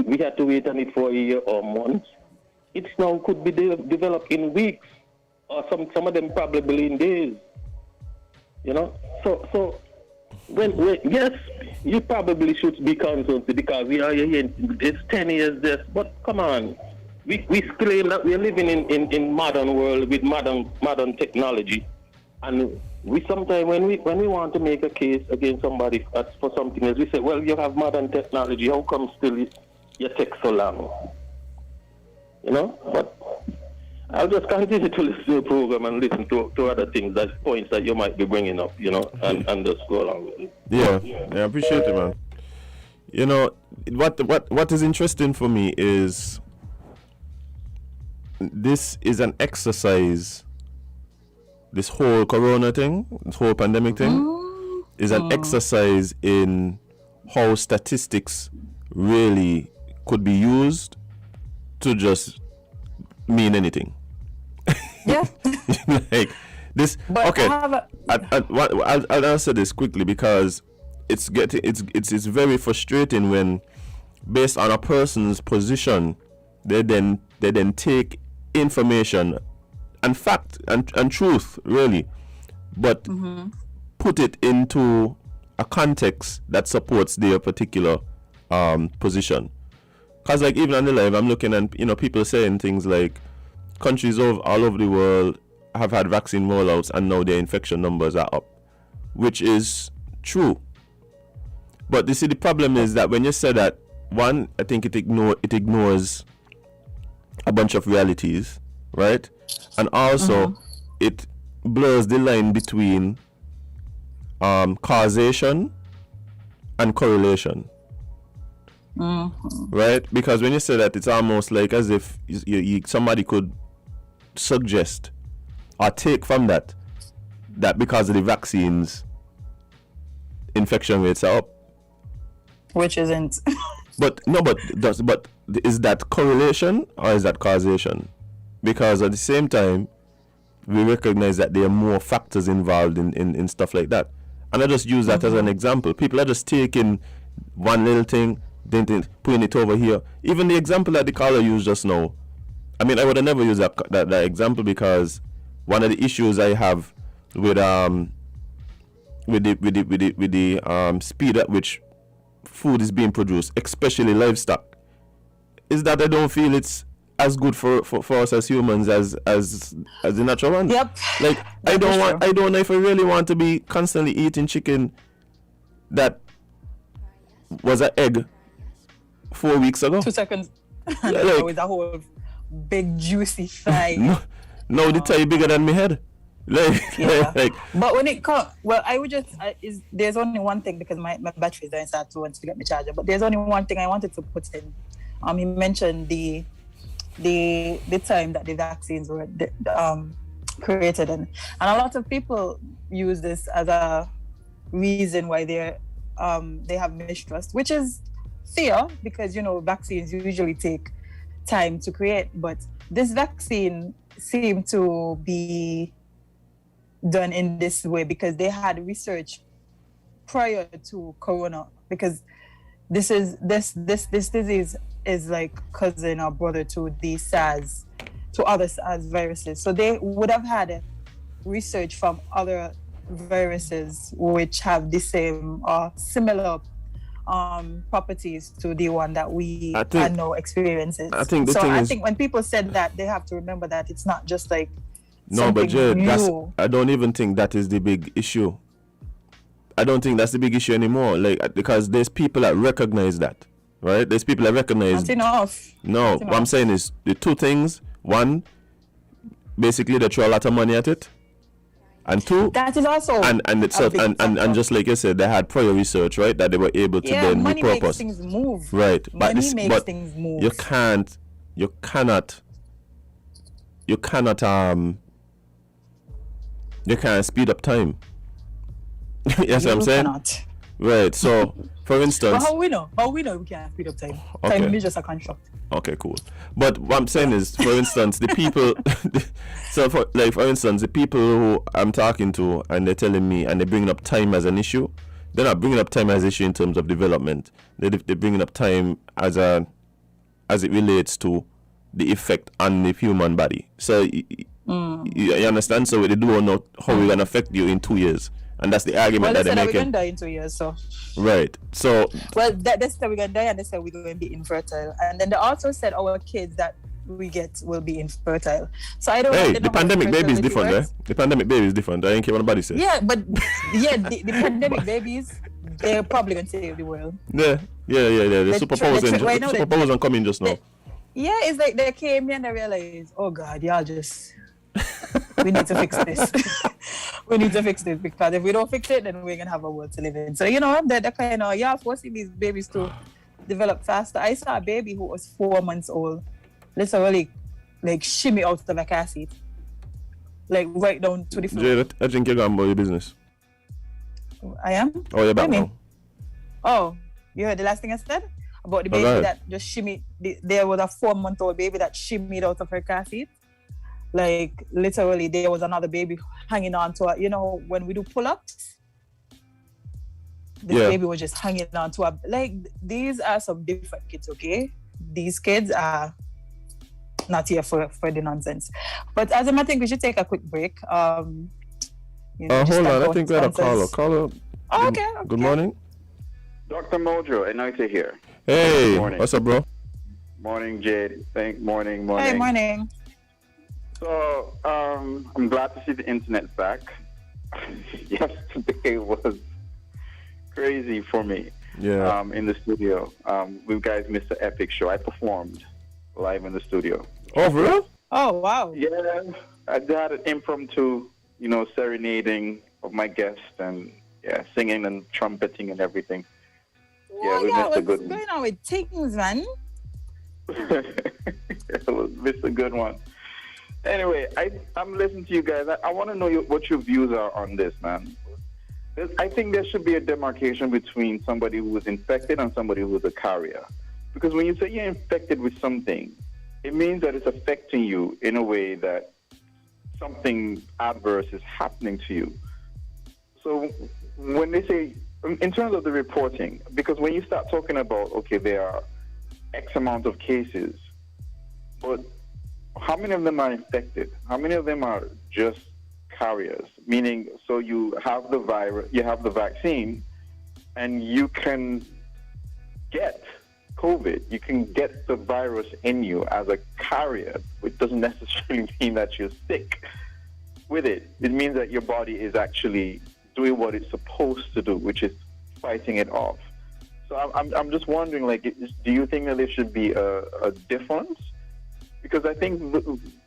we had to wait on it for a year or months. It now could be developed in weeks, or some of them probably in days. You know, so when yes, you probably should be concerned because we are here. It's 10 years this, but come on. We claim that we are living in modern world with modern technology, and we sometimes when we want to make a case against somebody for something else, we say, well, you have modern technology, how come still you take so long? You know, but I'll just continue to listen to the program and listen to other things, that points that you might be bringing up, you know, and just go along with it. Yeah, I appreciate it, man. You know, what is interesting for me is this is an exercise. This whole corona thing, this whole pandemic thing, is an exercise in how statistics really could be used to just mean anything. Yeah. Like this. But okay. I'll answer this quickly because it's very frustrating when, based on a person's position, they then take information and fact and truth really, but put it into a context that supports their particular position. Because like even on the live, I'm looking and you know people saying things like countries all over the world have had vaccine rollouts and now their infection numbers are up, which is true. But you see, the problem is that when you say that, one, I think it ignores a bunch of realities, right? And also it blurs the line between causation and correlation, right? Because when you say that, it's almost like as if somebody could suggest or take from that because of the vaccines, infection rates are up, which isn't. But is that correlation or is that causation? Because at the same time, we recognize that there are more factors involved in stuff like that. And I just use that as an example. People are just taking one little thing, then putting it over here. Even the example that the caller used just now, I mean, I would have never used that example because one of the issues I have with the speed at which food is being produced, especially livestock, is that I don't feel it's as good for us as humans as the natural ones. Yep. Like I don't know if I really want to be constantly eating chicken that was an egg 4 weeks ago. 2 seconds. Like, with a whole big juicy thigh. No, the thigh bigger than my head. Like, but when it comes, well, I would just there's only one thing because my battery is dying, so I have to get my charger. But there's only one thing I wanted to put in. He mentioned the time that the vaccines were created. And a lot of people use this as a reason why they have mistrust, which is fair because, vaccines usually take time to create. But this vaccine seemed to be done in this way because they had research prior to corona, because this disease is like cousin or brother to the SARS, to other SARS viruses. So they would have had research from other viruses which have the same or similar properties to the one that we are now experiencing. I think when people said that, they have to remember that it's not just like no, but Jade, I don't even think that is the big issue. I don't think that's the big issue anymore. Like, because there's people that recognize that, right? There's people that recognize. Not enough. No, what I'm saying is the two things. One, basically they throw a lot of money at it, and two, that is also and just like you said, they had prior research, right, that they were able to then money repurpose. Makes things move. Right, money makes things move. You cannot speed up time. Yes, what I'm saying. Cannot. Right. So, for instance, well, how we know we can't speed up time? Okay. Time is just a construct. Okay, cool. But what I'm saying is, for instance, the people. For instance, the people who I'm talking to and they're telling me and they're bringing up time as an issue. They're not bringing up time as an issue in terms of development. They're bringing up time as it relates to the effect on the human body. So you understand? So they don't know how we're gonna affect you in 2 years. And that's the argument that they're making. We're going to die in 2 years, so. Right. So. Well, they said we're going to die, and they said we're going to be infertile. And then they also said our kids that we get will be infertile. So I don't know. Hey, the pandemic baby is different, eh? The pandemic baby is different. I ain't care what nobody says. Yeah, but the pandemic babies, they're probably going to save the world. Yeah. The superpowers are coming just now. It's like they came here and they realized, oh God, y'all just. We need to fix this. We need to fix this because if we don't fix it, then we're gonna have a world to live in. So they're kind of forcing these babies to develop faster. I saw a baby who was 4 months old, literally like shimmy out of a car seat, like right down to the floor. Jade, I think you're going about your business. I am. Oh, you're back now. Oh, you heard the last thing I said about the baby that just shimmied. There was a 4-month-old baby that shimmied out of her car seat. Like literally there was another baby hanging on to her. When we do pull-ups, the baby was just hanging on to her. Like, these are some different kids, okay? These kids are not here for the nonsense. But Azem, I think we should take a quick break. Hold on, I think we had a caller. Oh, okay. Good morning. Dr. Mojo, and nice to hear. Hey, what's up, bro? Morning, Jade. Morning. Hey, morning. So, I'm glad to see the internet's back. Yesterday was crazy for me. Yeah. In the studio. We guys missed the epic show. I performed live in the studio. Oh, for real? Oh, wow. Yeah. I had an impromptu, serenading of my guests and singing and trumpeting and everything. Well, we missed a good one. What's going on with things, man? Missed a good one. Anyway, I'm listening to you guys. I want to know what your views are on this, man. I think there should be a demarcation between somebody who is infected and somebody who is a carrier. Because when you say you're infected with something, it means that it's affecting you in a way that something adverse is happening to you. So when they say, in terms of the reporting, because when you start talking about, okay, there are X amount of cases, but how many of them are infected? How many of them are just carriers? Meaning, so you have the virus, you have the vaccine, and you can get COVID. You can get the virus in you as a carrier, which doesn't necessarily mean that you're sick with it. It means that your body is actually doing what it's supposed to do, which is fighting it off. So I'm just wondering, like, do you think that there should be a difference? Because I think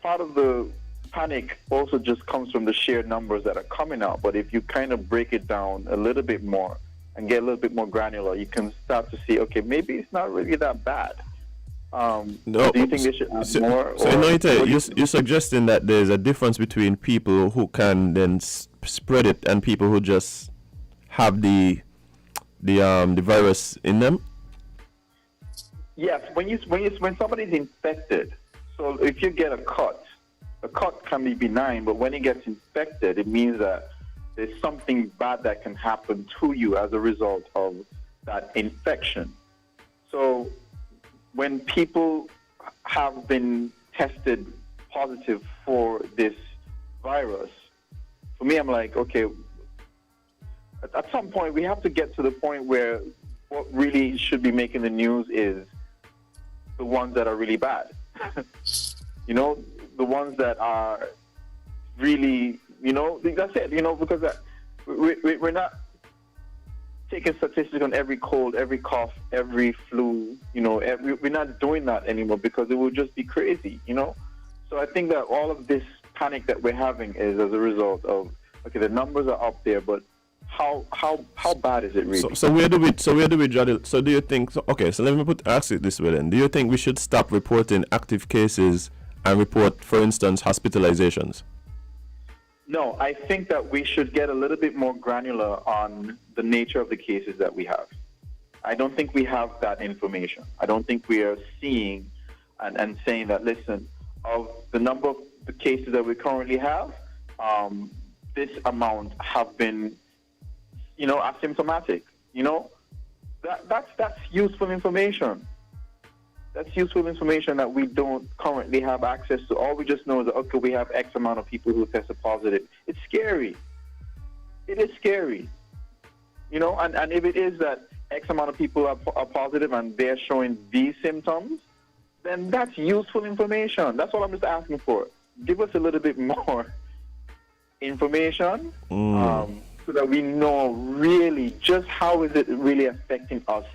part of the panic also just comes from the sheer numbers that are coming out. But if you kind of break it down a little bit more and get a little bit more granular, you can start to see, okay, maybe it's not really that bad. No, do you think they should add more? So you're suggesting that there's a difference between people who can then spread it and people who just have the virus in them? Yes, when somebody's infected, so if you get a cut can be benign, but when it gets infected, it means that there's something bad that can happen to you as a result of that infection. So when people have been tested positive for this virus, for me, I'm like, okay, at some point we have to get to the point where what really should be making the news is the ones that are really bad. You know, the ones that are really, that's it, because we're not taking statistics on every cold, every cough, every flu, we're not doing that anymore because it would just be crazy, So I think that all of this panic that we're having is as a result of, okay, the numbers are up there, but how bad is it really? So where do we draw the, so do you think, so let me ask it this way then. Do you think we should stop reporting active cases and report, for instance, hospitalizations? No, I think that we should get a little bit more granular on the nature of the cases that we have. I don't think we have that information. I don't think we are seeing and saying that, listen, of the number of the cases that we currently have, this amount have been, asymptomatic. That's useful information. That's useful information that we don't currently have access to. All we just know is that, okay, we have X amount of people who tested positive. It's scary. It is scary. And if it is that X amount of people are positive and they're showing these symptoms, then that's useful information. That's what I'm just asking for. Give us a little bit more information so that we know really just how is it really affecting us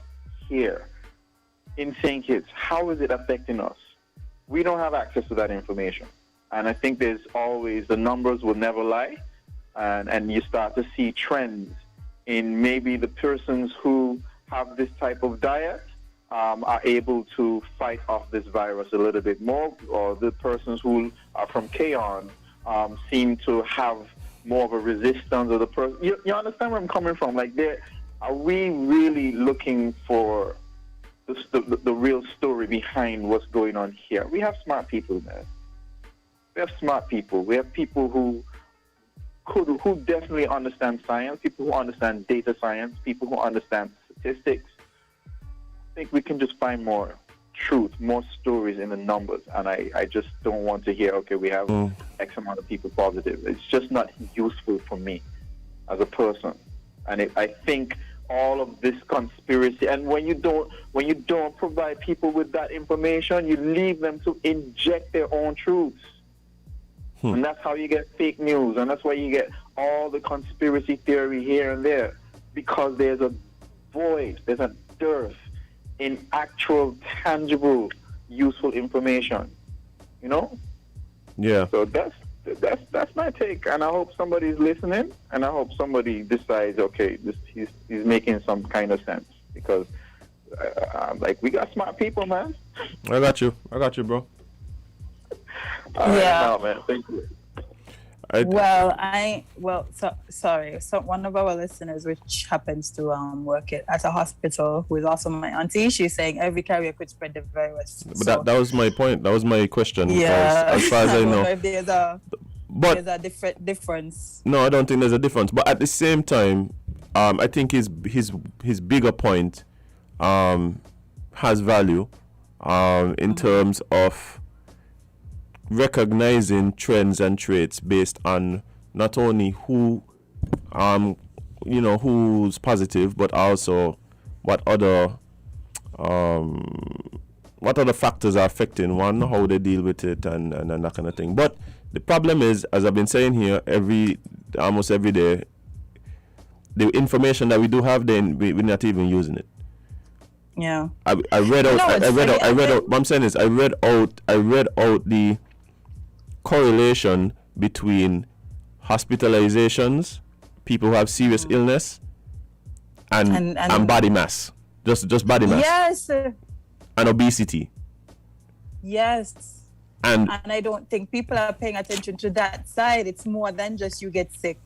here in St. Kitts. How is it affecting us? We don't have access to that information. And I think there's always, the numbers will never lie. And you start to see trends in maybe the persons who have this type of diet are able to fight off this virus a little bit more, or the persons who are from Kevon seem to have more of a resistance, or the person. You understand where I'm coming from? Like, are we really looking for the real story behind what's going on here? We have smart people, man. We have smart people. We have people who definitely understand science, people who understand data science, people who understand statistics. I think we can just find more truth, more stories in the numbers. And I just don't want to hear, okay, we have X amount of people positive. It's just not useful for me as a person. And I think all of this conspiracy, and when you don't provide people with that information, you leave them to inject their own truths. And that's how you get fake news, and that's why you get all the conspiracy theory here and there, because there's a void, there's a dearth in actual, tangible, useful information. Yeah. So that's my take, and I hope somebody's listening, and I hope somebody decides, okay, he's making some kind of sense, because we got smart people, man. I got you, bro. Yeah. Man. Thank you. Sorry. So one of our listeners, which happens to work at a hospital, who is also my auntie, she's saying every carrier could spread the virus. But that was my point. That was my question. Yeah. As far as I know. If there's a difference. No, I don't think there's a difference. But at the same time, I think his bigger point has value in terms of recognizing trends and traits based on not only who who's positive, but also what other factors are affecting one, how they deal with it, and that kind of thing. But the problem is, as I've been saying here almost every day, the information that we do have, then we're not even using it. Yeah. I read out. What I'm saying is, I read out the correlation between hospitalizations, people who have serious illness, and body mass, just body mass. Yes. And obesity. Yes. And I don't think people are paying attention to that side. It's more than just you get sick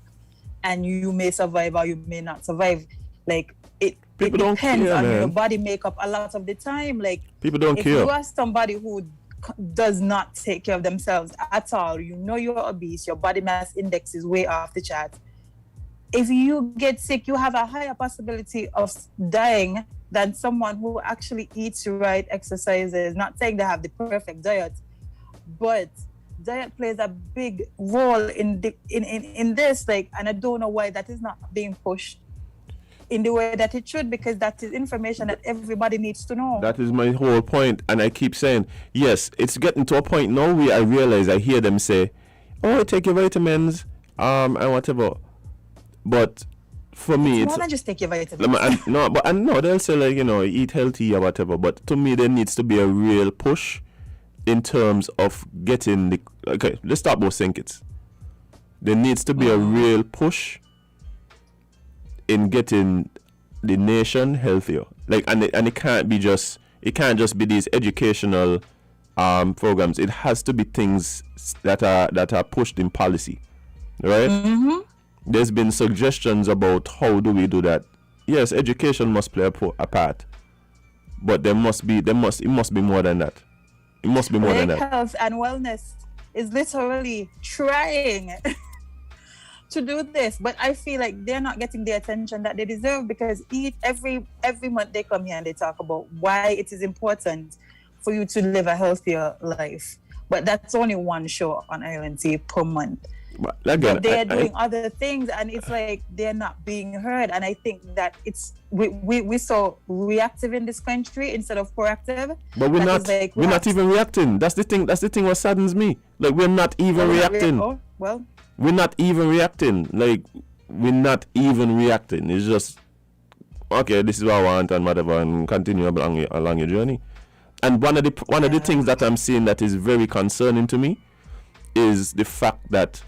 and you may survive or you may not survive. Like it depends on your body makeup a lot of the time. Like people don't care. If you are somebody who does not take care of themselves at all, you know you're obese, your body mass index is way off the chart. If you get sick, you have a higher possibility of dying than someone who actually eats right, exercises. Not saying they have the perfect diet, but diet plays a big role in this. Like, and I don't know why that is not being pushed in the way that it should, because that is information that everybody needs to know. That is my whole point, and I keep saying, yes, it's getting to a point now where I hear them say, "Oh, take your vitamins, and whatever." But for me, it's more than just take your vitamins. No, they'll say like, eat healthy or whatever. But to me, there needs to be a real push in terms of getting the. Okay, let's talk about Sinkits. There needs to be a real push in getting the nation healthier. Like, and it can't just be these educational programs. It has to be things that are pushed in policy, right? Mm-hmm. There's been suggestions about how do we do that. Yes, education must play a part, but it must be more than that. It must be more than that. Health and wellness is literally trying to do this, but I feel like they're not getting the attention that they deserve, because every month they come here and they talk about why it is important for you to live a healthier life. But that's only one show on Island Tea per month. But again, they're doing other things, and it's like they're not being heard. And I think that we're so reactive in this country instead of proactive. But we're not even reacting. That's the thing what saddens me. Like, we're not even reacting. We're not even reacting. Like, we're not even reacting. It's just, okay, this is what I want and whatever, and continue along your journey. And one of the things that I'm seeing that is very concerning to me is the fact that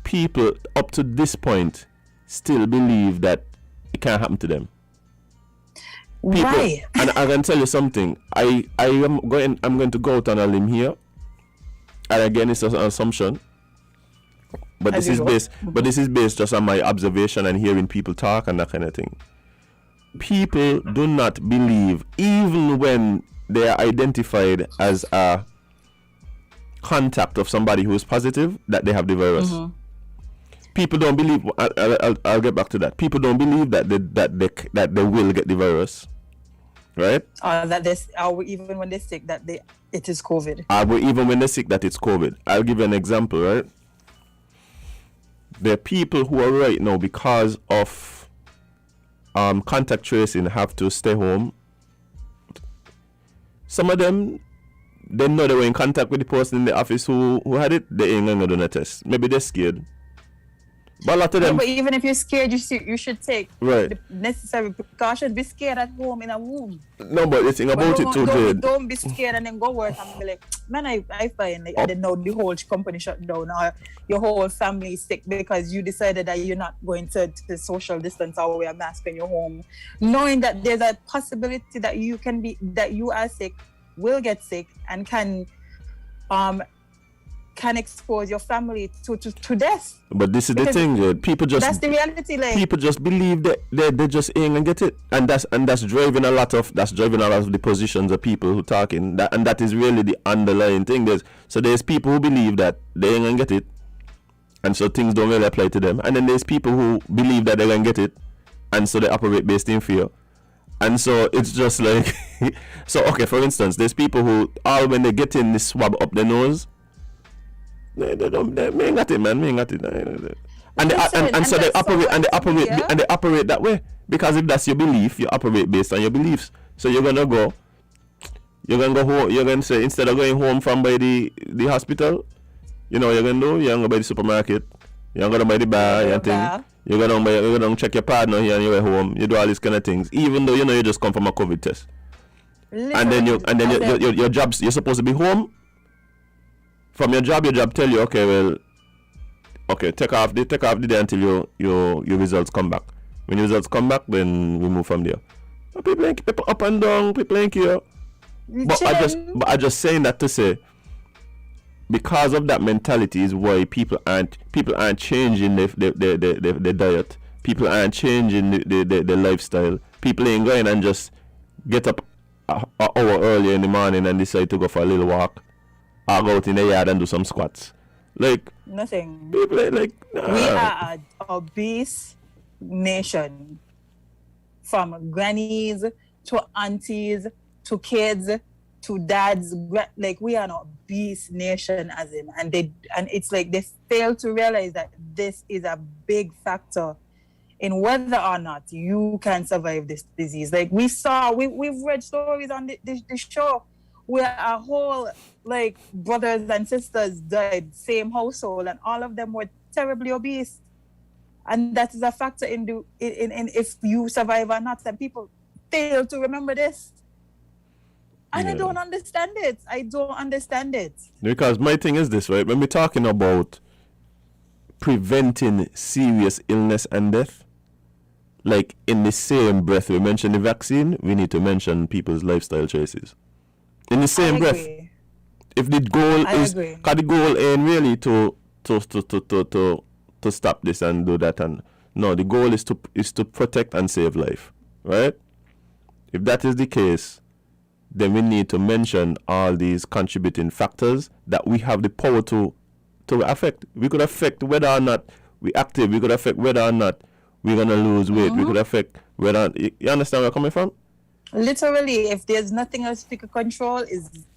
people up to this point still believe that it can't happen to them. People, right. And I can tell you something. I'm going to go out on a limb here, and again, it's an assumption. But this is based just on my observation and hearing people talk and that kind of thing. People do not believe, even when they are identified as a contact of somebody who is positive, that they have the virus. Mm-hmm. People don't believe. I'll get back to that. People don't believe that they will get the virus, right? Or even when they're sick, it is COVID. Even when they're sick, that it's COVID. I'll give you an example, right? There are people who are right now, because of contact tracing, have to stay home. Some of them, they know they were in contact with the person in the office who had it. They ain't gonna do a test. Maybe they're scared. But a lot of them. But even if you're scared, you should take the necessary precautions. Be scared at home in a room. No, but the thing about it too, Jade. Don't be scared and then go work and be like, man, I find like, I didn't know the whole company shut down or your whole family is sick because you decided that you're not going to social distance or wear a mask in your home, knowing that there's a possibility that you are sick, will get sick, and can expose your family to death. But this is the thing, Jade. That's the reality. Like, people just believe that they just ain't gonna get it, and that's driving a lot of the positions of people who talking. That is really the underlying thing. There's people who believe that they ain't gonna get it, and so things don't really apply to them. And then there's people who believe that they're gonna get it, and so they operate based in fear. And so it's just like, so okay. For instance, there's people who when they get in this swab up their nose. They ain't got it, man. They ain't got it. And so they operate that way, because if that's your belief, you operate based on your beliefs. So you're gonna go home. You're gonna say, instead of going home from by the hospital, you're gonna go by the supermarket. You're gonna buy the bar and thing. You're gonna check your partner here on your way home. You do all these kind of things, even though you just come from a COVID test. And then your jobs, you're supposed to be home. From your job tell you, take off the day until your results come back. When your results come back, then we move from there. But people up and down, people ain't here. But I just saying that to say, because of that mentality is why people aren't changing the diet. People aren't changing the lifestyle. People ain't going and just get up an hour earlier in the morning and decide to go for a little walk, or go out in the yard and do some squats. Like nothing. People like we are an obese nation, from grannies to aunties to kids to dads. Like, we are an obese nation, Azem, and it's like they fail to realize that this is a big factor in whether or not you can survive this disease. Like, we've read stories on the show where a whole, like, brothers and sisters died, same household, and all of them were terribly obese. And that is a factor in if you survive or not. And people fail to remember this. And I don't understand it. Because my thing is this, right? When we're talking about preventing serious illness and death, like, in the same breath we mention the vaccine, we need to mention people's lifestyle choices. In the same breath. If the goal because the goal ain't really to stop this and do that, and no, the goal is to protect and save life, right? If that is the case, then we need to mention all these contributing factors that we have the power to affect. We could affect whether or not we're active. We could affect whether or not we're gonna lose weight. We could affect whether, you understand where I'm coming from? Literally, if there's nothing else we could control,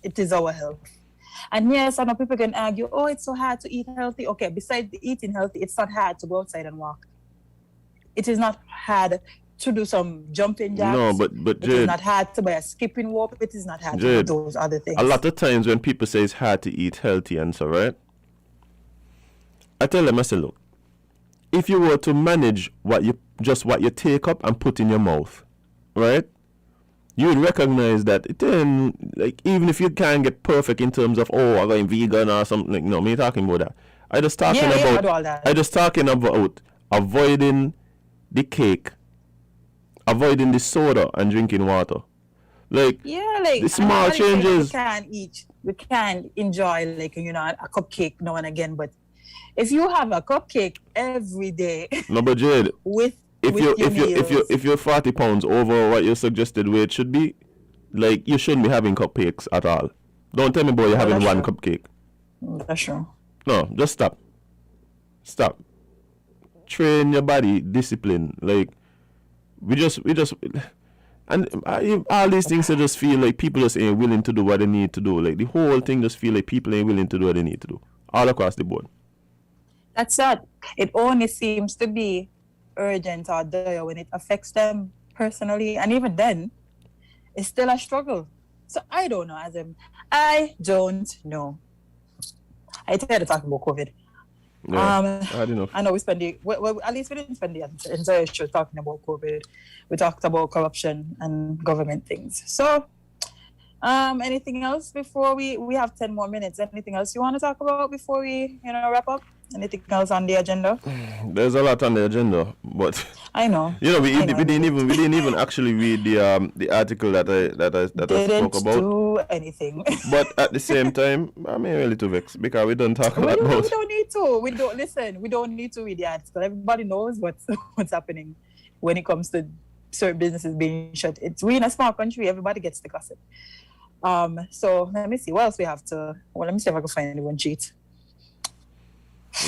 it is our health. And yes, I know people can argue, oh, it's so hard to eat healthy. Okay, besides eating healthy, it's not hard to go outside and walk. It is not hard to do some jumping jacks. No, but Jade, it is not hard to buy a skipping rope. It is not hard Jade, to do those other things. A lot of times when people say it's hard to eat healthy and so, right? I tell them, I say, look, if you were to manage what you take up and put in your mouth, right? You would recognize that it ain't, like, even if you can't get perfect in terms of, oh, I'm going vegan or something, like, no, me talking about that. I just talking about avoiding the cake, avoiding the soda, and drinking water. Like, the small changes. We can enjoy, like, a cupcake now and again, but if you have a cupcake every day, no, but Jade, if you're 40 pounds over what your suggested weight should be, like, you shouldn't be having cupcakes at all. Don't tell me about you having one cupcake. That's true. No, just stop. Train your body, discipline. Like, we just and all these things, I just feel like people just ain't willing to do what they need to do. Like, the whole thing just feel like people ain't willing to do what they need to do all across the board. That's not. It only seems to be urgent or dire when it affects them personally, and even then, it's still a struggle. So I don't know, Azem. I don't know. I tired of talking about COVID. Yeah, I don't know. I know we spend at least we didn't spend the entire show talking about COVID. We talked about corruption and government things. So, anything else before we have 10 more minutes? Anything else you want to talk about before we wrap up? Anything else on the agenda? There's a lot on the agenda, but I know. We didn't even actually read the article that I spoke about. Do anything. But at the same time, I'm really too vexed because we don't talk about. We don't need to. We don't need to read the article. Everybody knows what's happening when it comes to certain businesses being shut. We're in a small country. Everybody gets the gossip. So let me see what else we have to. Well, let me see if I can find anyone cheat.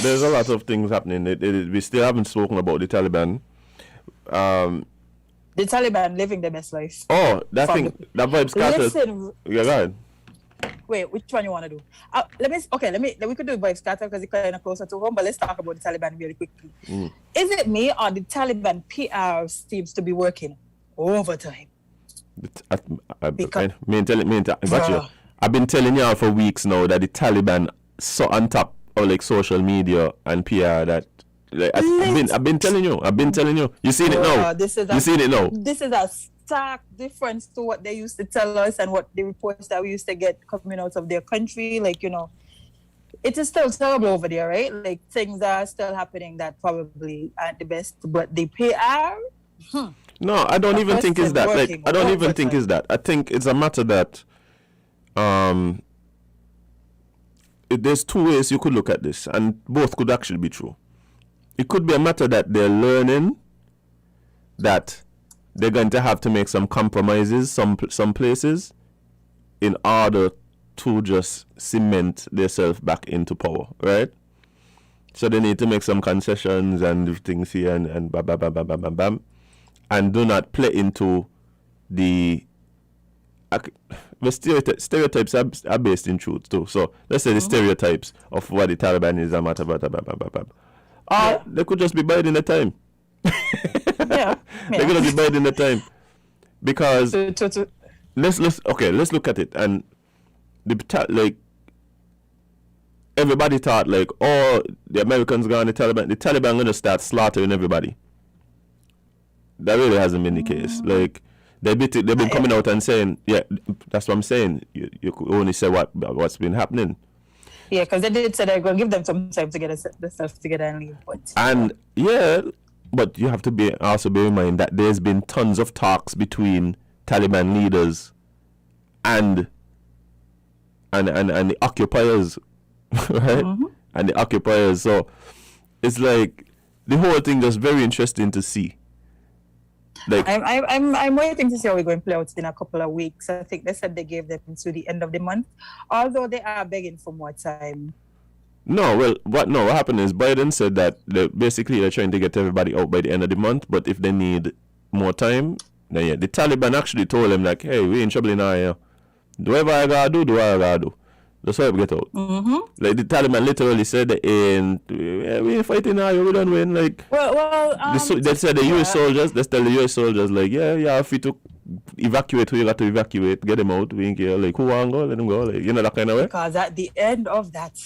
There's a lot of things happening. We still haven't spoken about the Taliban. The Taliban living their best life. Oh, that vibe scatters. Listen. Yeah, go ahead. Wait, which one you want to do? We could do vibe scatter because it's kind of closer to home, but let's talk about the Taliban really quickly. Is it me or the Taliban PR seems to be working overtime? I've been telling y'all for weeks now that the Taliban so on top of, like, social media and PR that, like, I've been telling you. You seen it now. You seen it now. This is a stark difference to what they used to tell us and what the reports that we used to get coming out of their country. Like, it is still terrible over there, right? Like, things are still happening that probably aren't the best, but the PR. No, I don't even think it's that. Like, I don't even think it's that. I think it's a matter that there's two ways you could look at this, and both could actually be true. It could be a matter that they're learning that they're going to have to make some compromises, some places, in order to just cement themselves back into power, right? So they need to make some concessions and things here and bam, bam, bam, bam, bam, bam, bam, and do not play into the stereotypes are based in truth too. So let's say the stereotypes of what the Taliban is, they could just be biding the time. They could just be biding the time because let's look at it, and everybody thought the Americans gone, the Taliban gonna start slaughtering everybody. That really hasn't been the case. They've been coming out and saying, yeah, that's what I'm saying. You could only say what's been happening. Yeah, because they did say they're going to give them some time to get themselves together and leave. But you have to also bear in mind that there's been tons of talks between Taliban leaders and the occupiers, right? And the occupiers. So it's like the whole thing is very interesting to see. I'm waiting to see how we're going to play out in a couple of weeks. I think they said they gave them to the end of the month, although they are begging for more time. What happened is Biden said that they're trying to get everybody out by the end of the month, but if they need more time, then the Taliban actually told them hey, we in trouble now, yeah. Do whatever I gotta do what I gotta do. That's why we get out. The Taliban literally said we ain't fighting now, we don't win. They said the US soldiers, they tell the US soldiers you're free to evacuate who you got to evacuate, get them out, we ain't care, who want to go, let them go, that kind of way. Because at the end of that,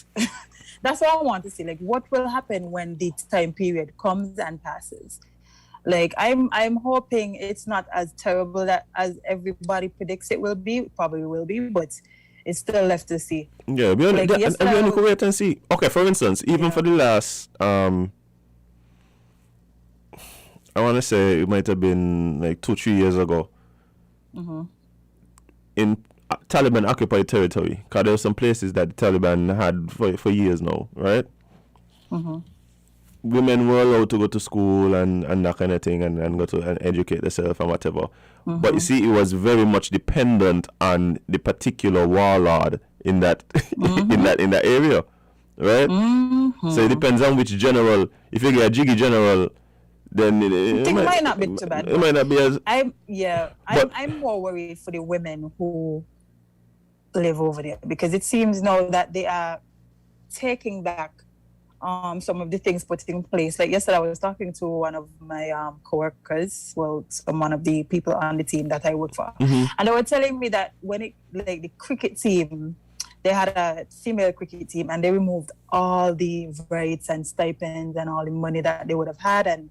that's what I want to see, what will happen when the time period comes and passes. I'm hoping it's not as terrible as everybody predicts it will be. It probably will be, but it's still left to see. Yeah, we only could wait and see. Okay, for instance, even for the last, I want to say it might have been 2-3 years ago, in Taliban occupied territory, because there were some places that the Taliban had for years now, right? Women were allowed to go to school and that kind of thing, and go to and educate themselves and whatever. But you see, it was very much dependent on the particular warlord in that in that area, right? So it depends on which general. If you get a jiggy general, then it might not be too bad. It might not be as. I'm more worried for the women who live over there, because it seems now that they are taking back some of the things put in place. Yesterday, I was talking to one of my co-workers, one of the people on the team that I work for, and they were telling me that when the cricket team, they had a female cricket team, and they removed all the rights and stipends and all the money that they would have had, and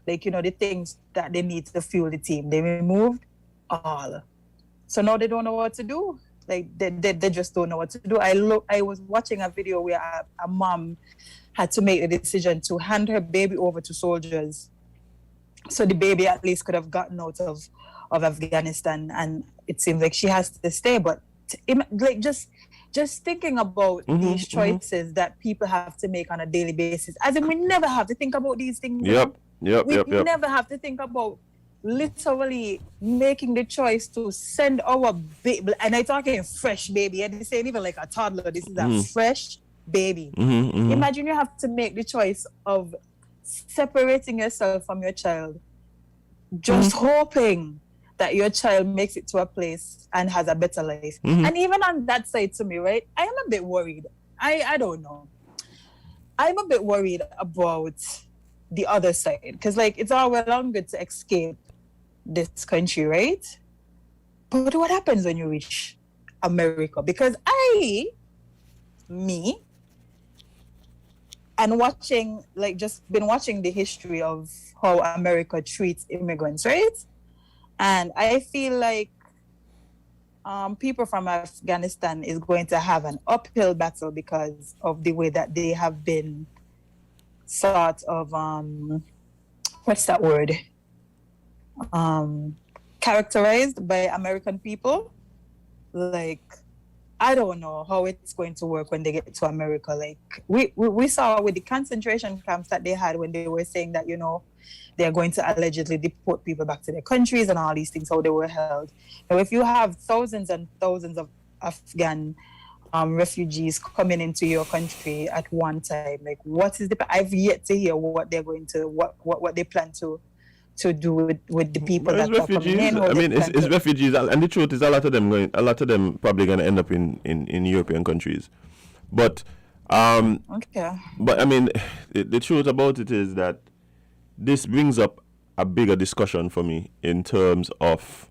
the things that they need to fuel the team, they removed all. So now they don't know what to do. They just don't know what to do. I was watching a video where a mom had to make the decision to hand her baby over to soldiers, so the baby at least could have gotten out of Afghanistan, and it seems like she has to stay. But just thinking about these choices that people have to make on a daily basis, as in we never have to think about these things. We never have to think about literally making the choice to send our baby, and I'm talking fresh baby, and this ain't even like a toddler, this is a fresh baby. Imagine you have to make the choice of separating yourself from your child, just hoping that your child makes it to a place and has a better life. And even on that side, to me, right, I am a bit worried. I don't know. I'm a bit worried about the other side, because it's all well and good to escape this country, right? But what happens when you reach America? Because and watching, just been watching the history of how America treats immigrants, right? And I feel like people from Afghanistan is going to have an uphill battle because of the way that they have been sort of, what's that word? Characterized by American people. I don't know how it's going to work when they get to America. Like we saw with the concentration camps that they had when they were saying that, they're going to allegedly deport people back to their countries and all these things, how they were held. Now, if you have thousands and thousands of Afghan refugees coming into your country at one time, like what is I've yet to hear what they're going to, what they plan to do with the people that are coming in. I mean, it's refugees, and the truth is a lot of them probably going to end up in European countries. But okay. But I mean, the truth about it is that this brings up a bigger discussion for me in terms of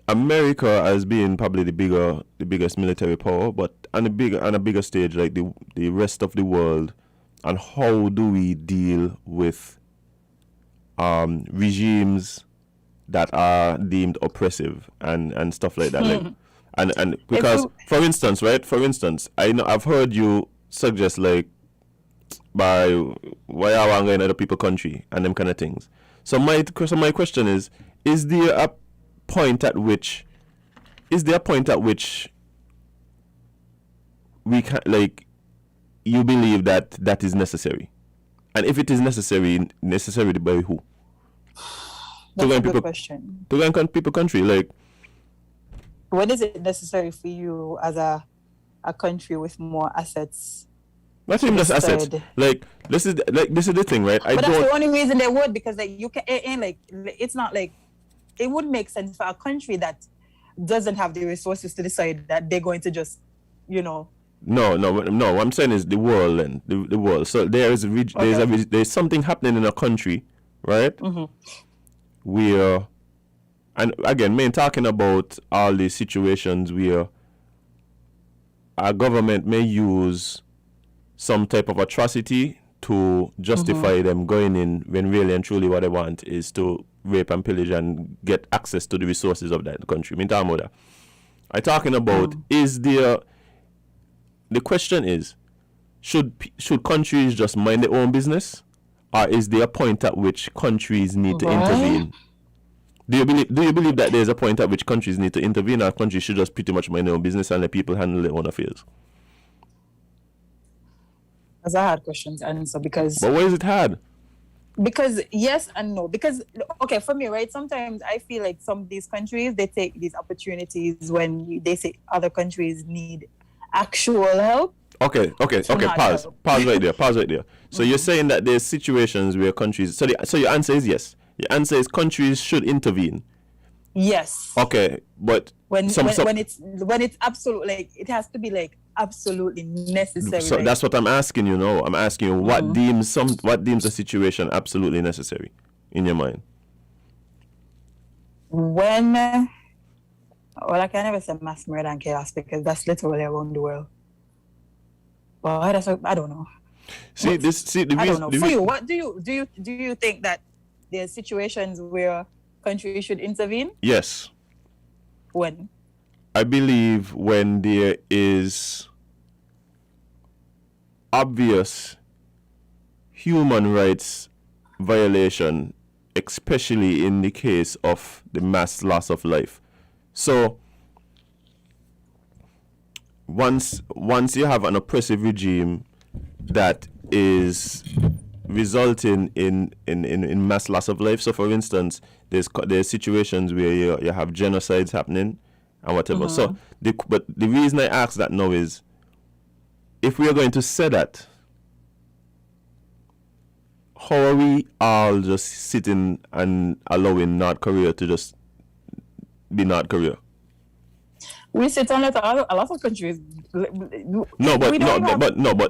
America as being probably the biggest military power, but on a bigger stage, like the rest of the world, and how do we deal with regimes that are deemed oppressive and stuff like that, like, and because for instance, I know I've heard you suggest like by why are we going to other people's country and them kind of things. So my question is there a point at which we can, like, you believe that is necessary, and if it is necessary by who? That's a good question. To go and people country, like, when is it necessary for you as a country with more assets? Not even just assets. Like this is the thing, right? But that's the only reason they would, because like you can, it's not like it wouldn't make sense for a country that doesn't have the resources to decide that they're going to just, No. What I'm saying is the world, and the world. So there's something happening in a country, right? Mm-hmm. Where, and again, talking about all these situations where our government may use some type of atrocity to justify them going in, when really and truly what they want is to rape and pillage and get access to the resources of that country. I'm talking about the question is, should countries just mind their own business, or is there a point at which countries need to intervene? Do you believe that there's a point at which countries need to intervene, or countries should just pretty much mind their own business and let people handle their own affairs? That's a hard question to answer, because... But why is it hard? Because yes and no. Because, okay, for me, right, sometimes I feel like some of these countries, they take these opportunities when they say other countries need actual help. Okay, pause right there. So you're saying that there's situations where countries... So your answer is yes. Your answer is countries should intervene. Yes. Okay, but... When it's absolute, like, it has to be, like, absolutely necessary. So that's what I'm asking you now. I'm asking you what deems a situation absolutely necessary in your mind? I can never say mass murder and chaos, because that's literally around the world. Well, I don't know. I don't know. For you, what do you think that there's situations where countries should intervene? Yes. When? I believe when there is obvious human rights violation, especially in the case of the mass loss of life. So once you have an oppressive regime that is resulting in mass loss of life. So for instance, there's situations where you have genocides happening and whatever. So but the reason I ask that now is, if we are going to say that, how are we all just sitting and allowing North Korea to just be North Korea? We sit on a lot of countries. But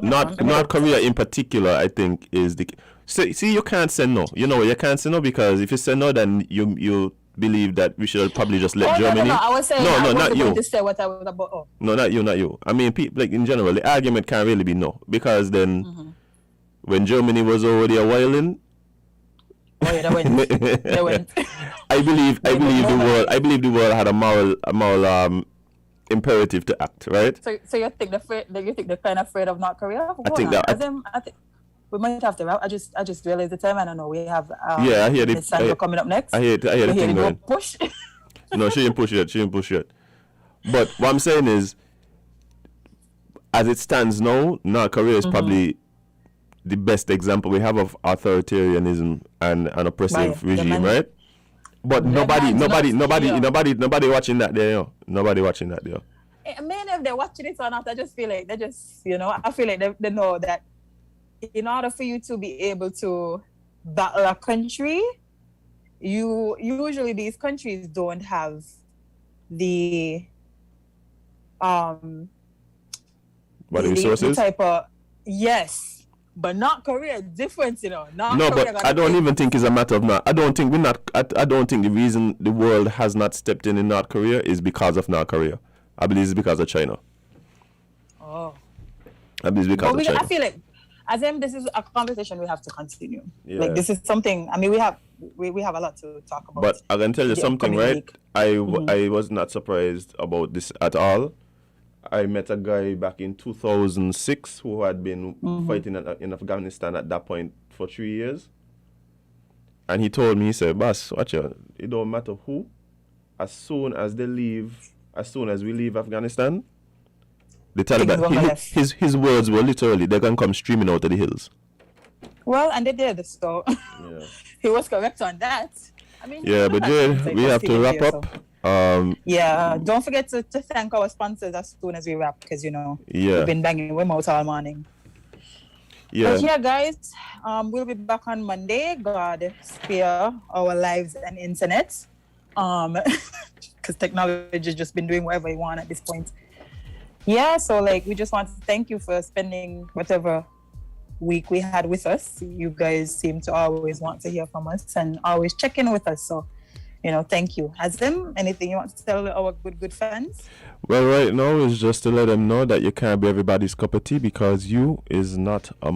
North Korea in particular, I think, is the... See, you can't say no. You know, you can't say no, because if you say no, then you believe that we should probably just let Germany... No, I was saying... No, not you. To say what I was about. Oh. No, not you. I mean, people, like, in general, the argument can't really be no, because then when Germany was already a while in... Oh yeah, they went. I believe the world had a moral imperative to act, right? So you think they're kind of afraid of North Korea? I think we might have to. I just realized the time. I don't know. We have I hear Sandra coming up next. I hear the thing going. Push. No, she didn't push yet. But what I'm saying is, as it stands now, North Korea is probably the best example we have of authoritarianism and an oppressive regime, right? But nobody watching that there, Nobody watching that there. I mean, if they're watching it or not, I just feel like I feel like they know that in order for you to be able to battle a country, usually these countries don't have the resources? The type of, yes. But North Korea is different, But I don't even think it's a matter of not. I don't think the reason the world has not stepped in North Korea is because of North Korea. I believe it's because of China. Oh. I believe it's because of China. I feel like, Azem, this is a conversation we have to continue. Yeah. Like, this is something, I mean, we have a lot to talk about. But I can tell you something, right? I was not surprised about this at all. I met a guy back in 2006 who had been fighting in Afghanistan at that point for 3 years. And he told me, he said, "Boss, watch out. It don't matter who. As soon as we leave Afghanistan, the Taliban," his words were literally, "They're going to come streaming out of the hills." Well, and they did, so he was correct on that. I mean, but Jade, we have to wrap up. Don't forget to thank our sponsors as soon as we wrap, because we've been banging them out all morning. But guys, we'll be back on Monday. God spare our lives and internet, because technology has just been doing whatever you want at this point. So we just want to thank you for spending whatever week we had with us. You guys seem to always want to hear from us and always check in with us, so thank you. Azem, anything you want to tell our good fans? Well, right now is just to let them know that you can't be everybody's cup of tea, because you is not a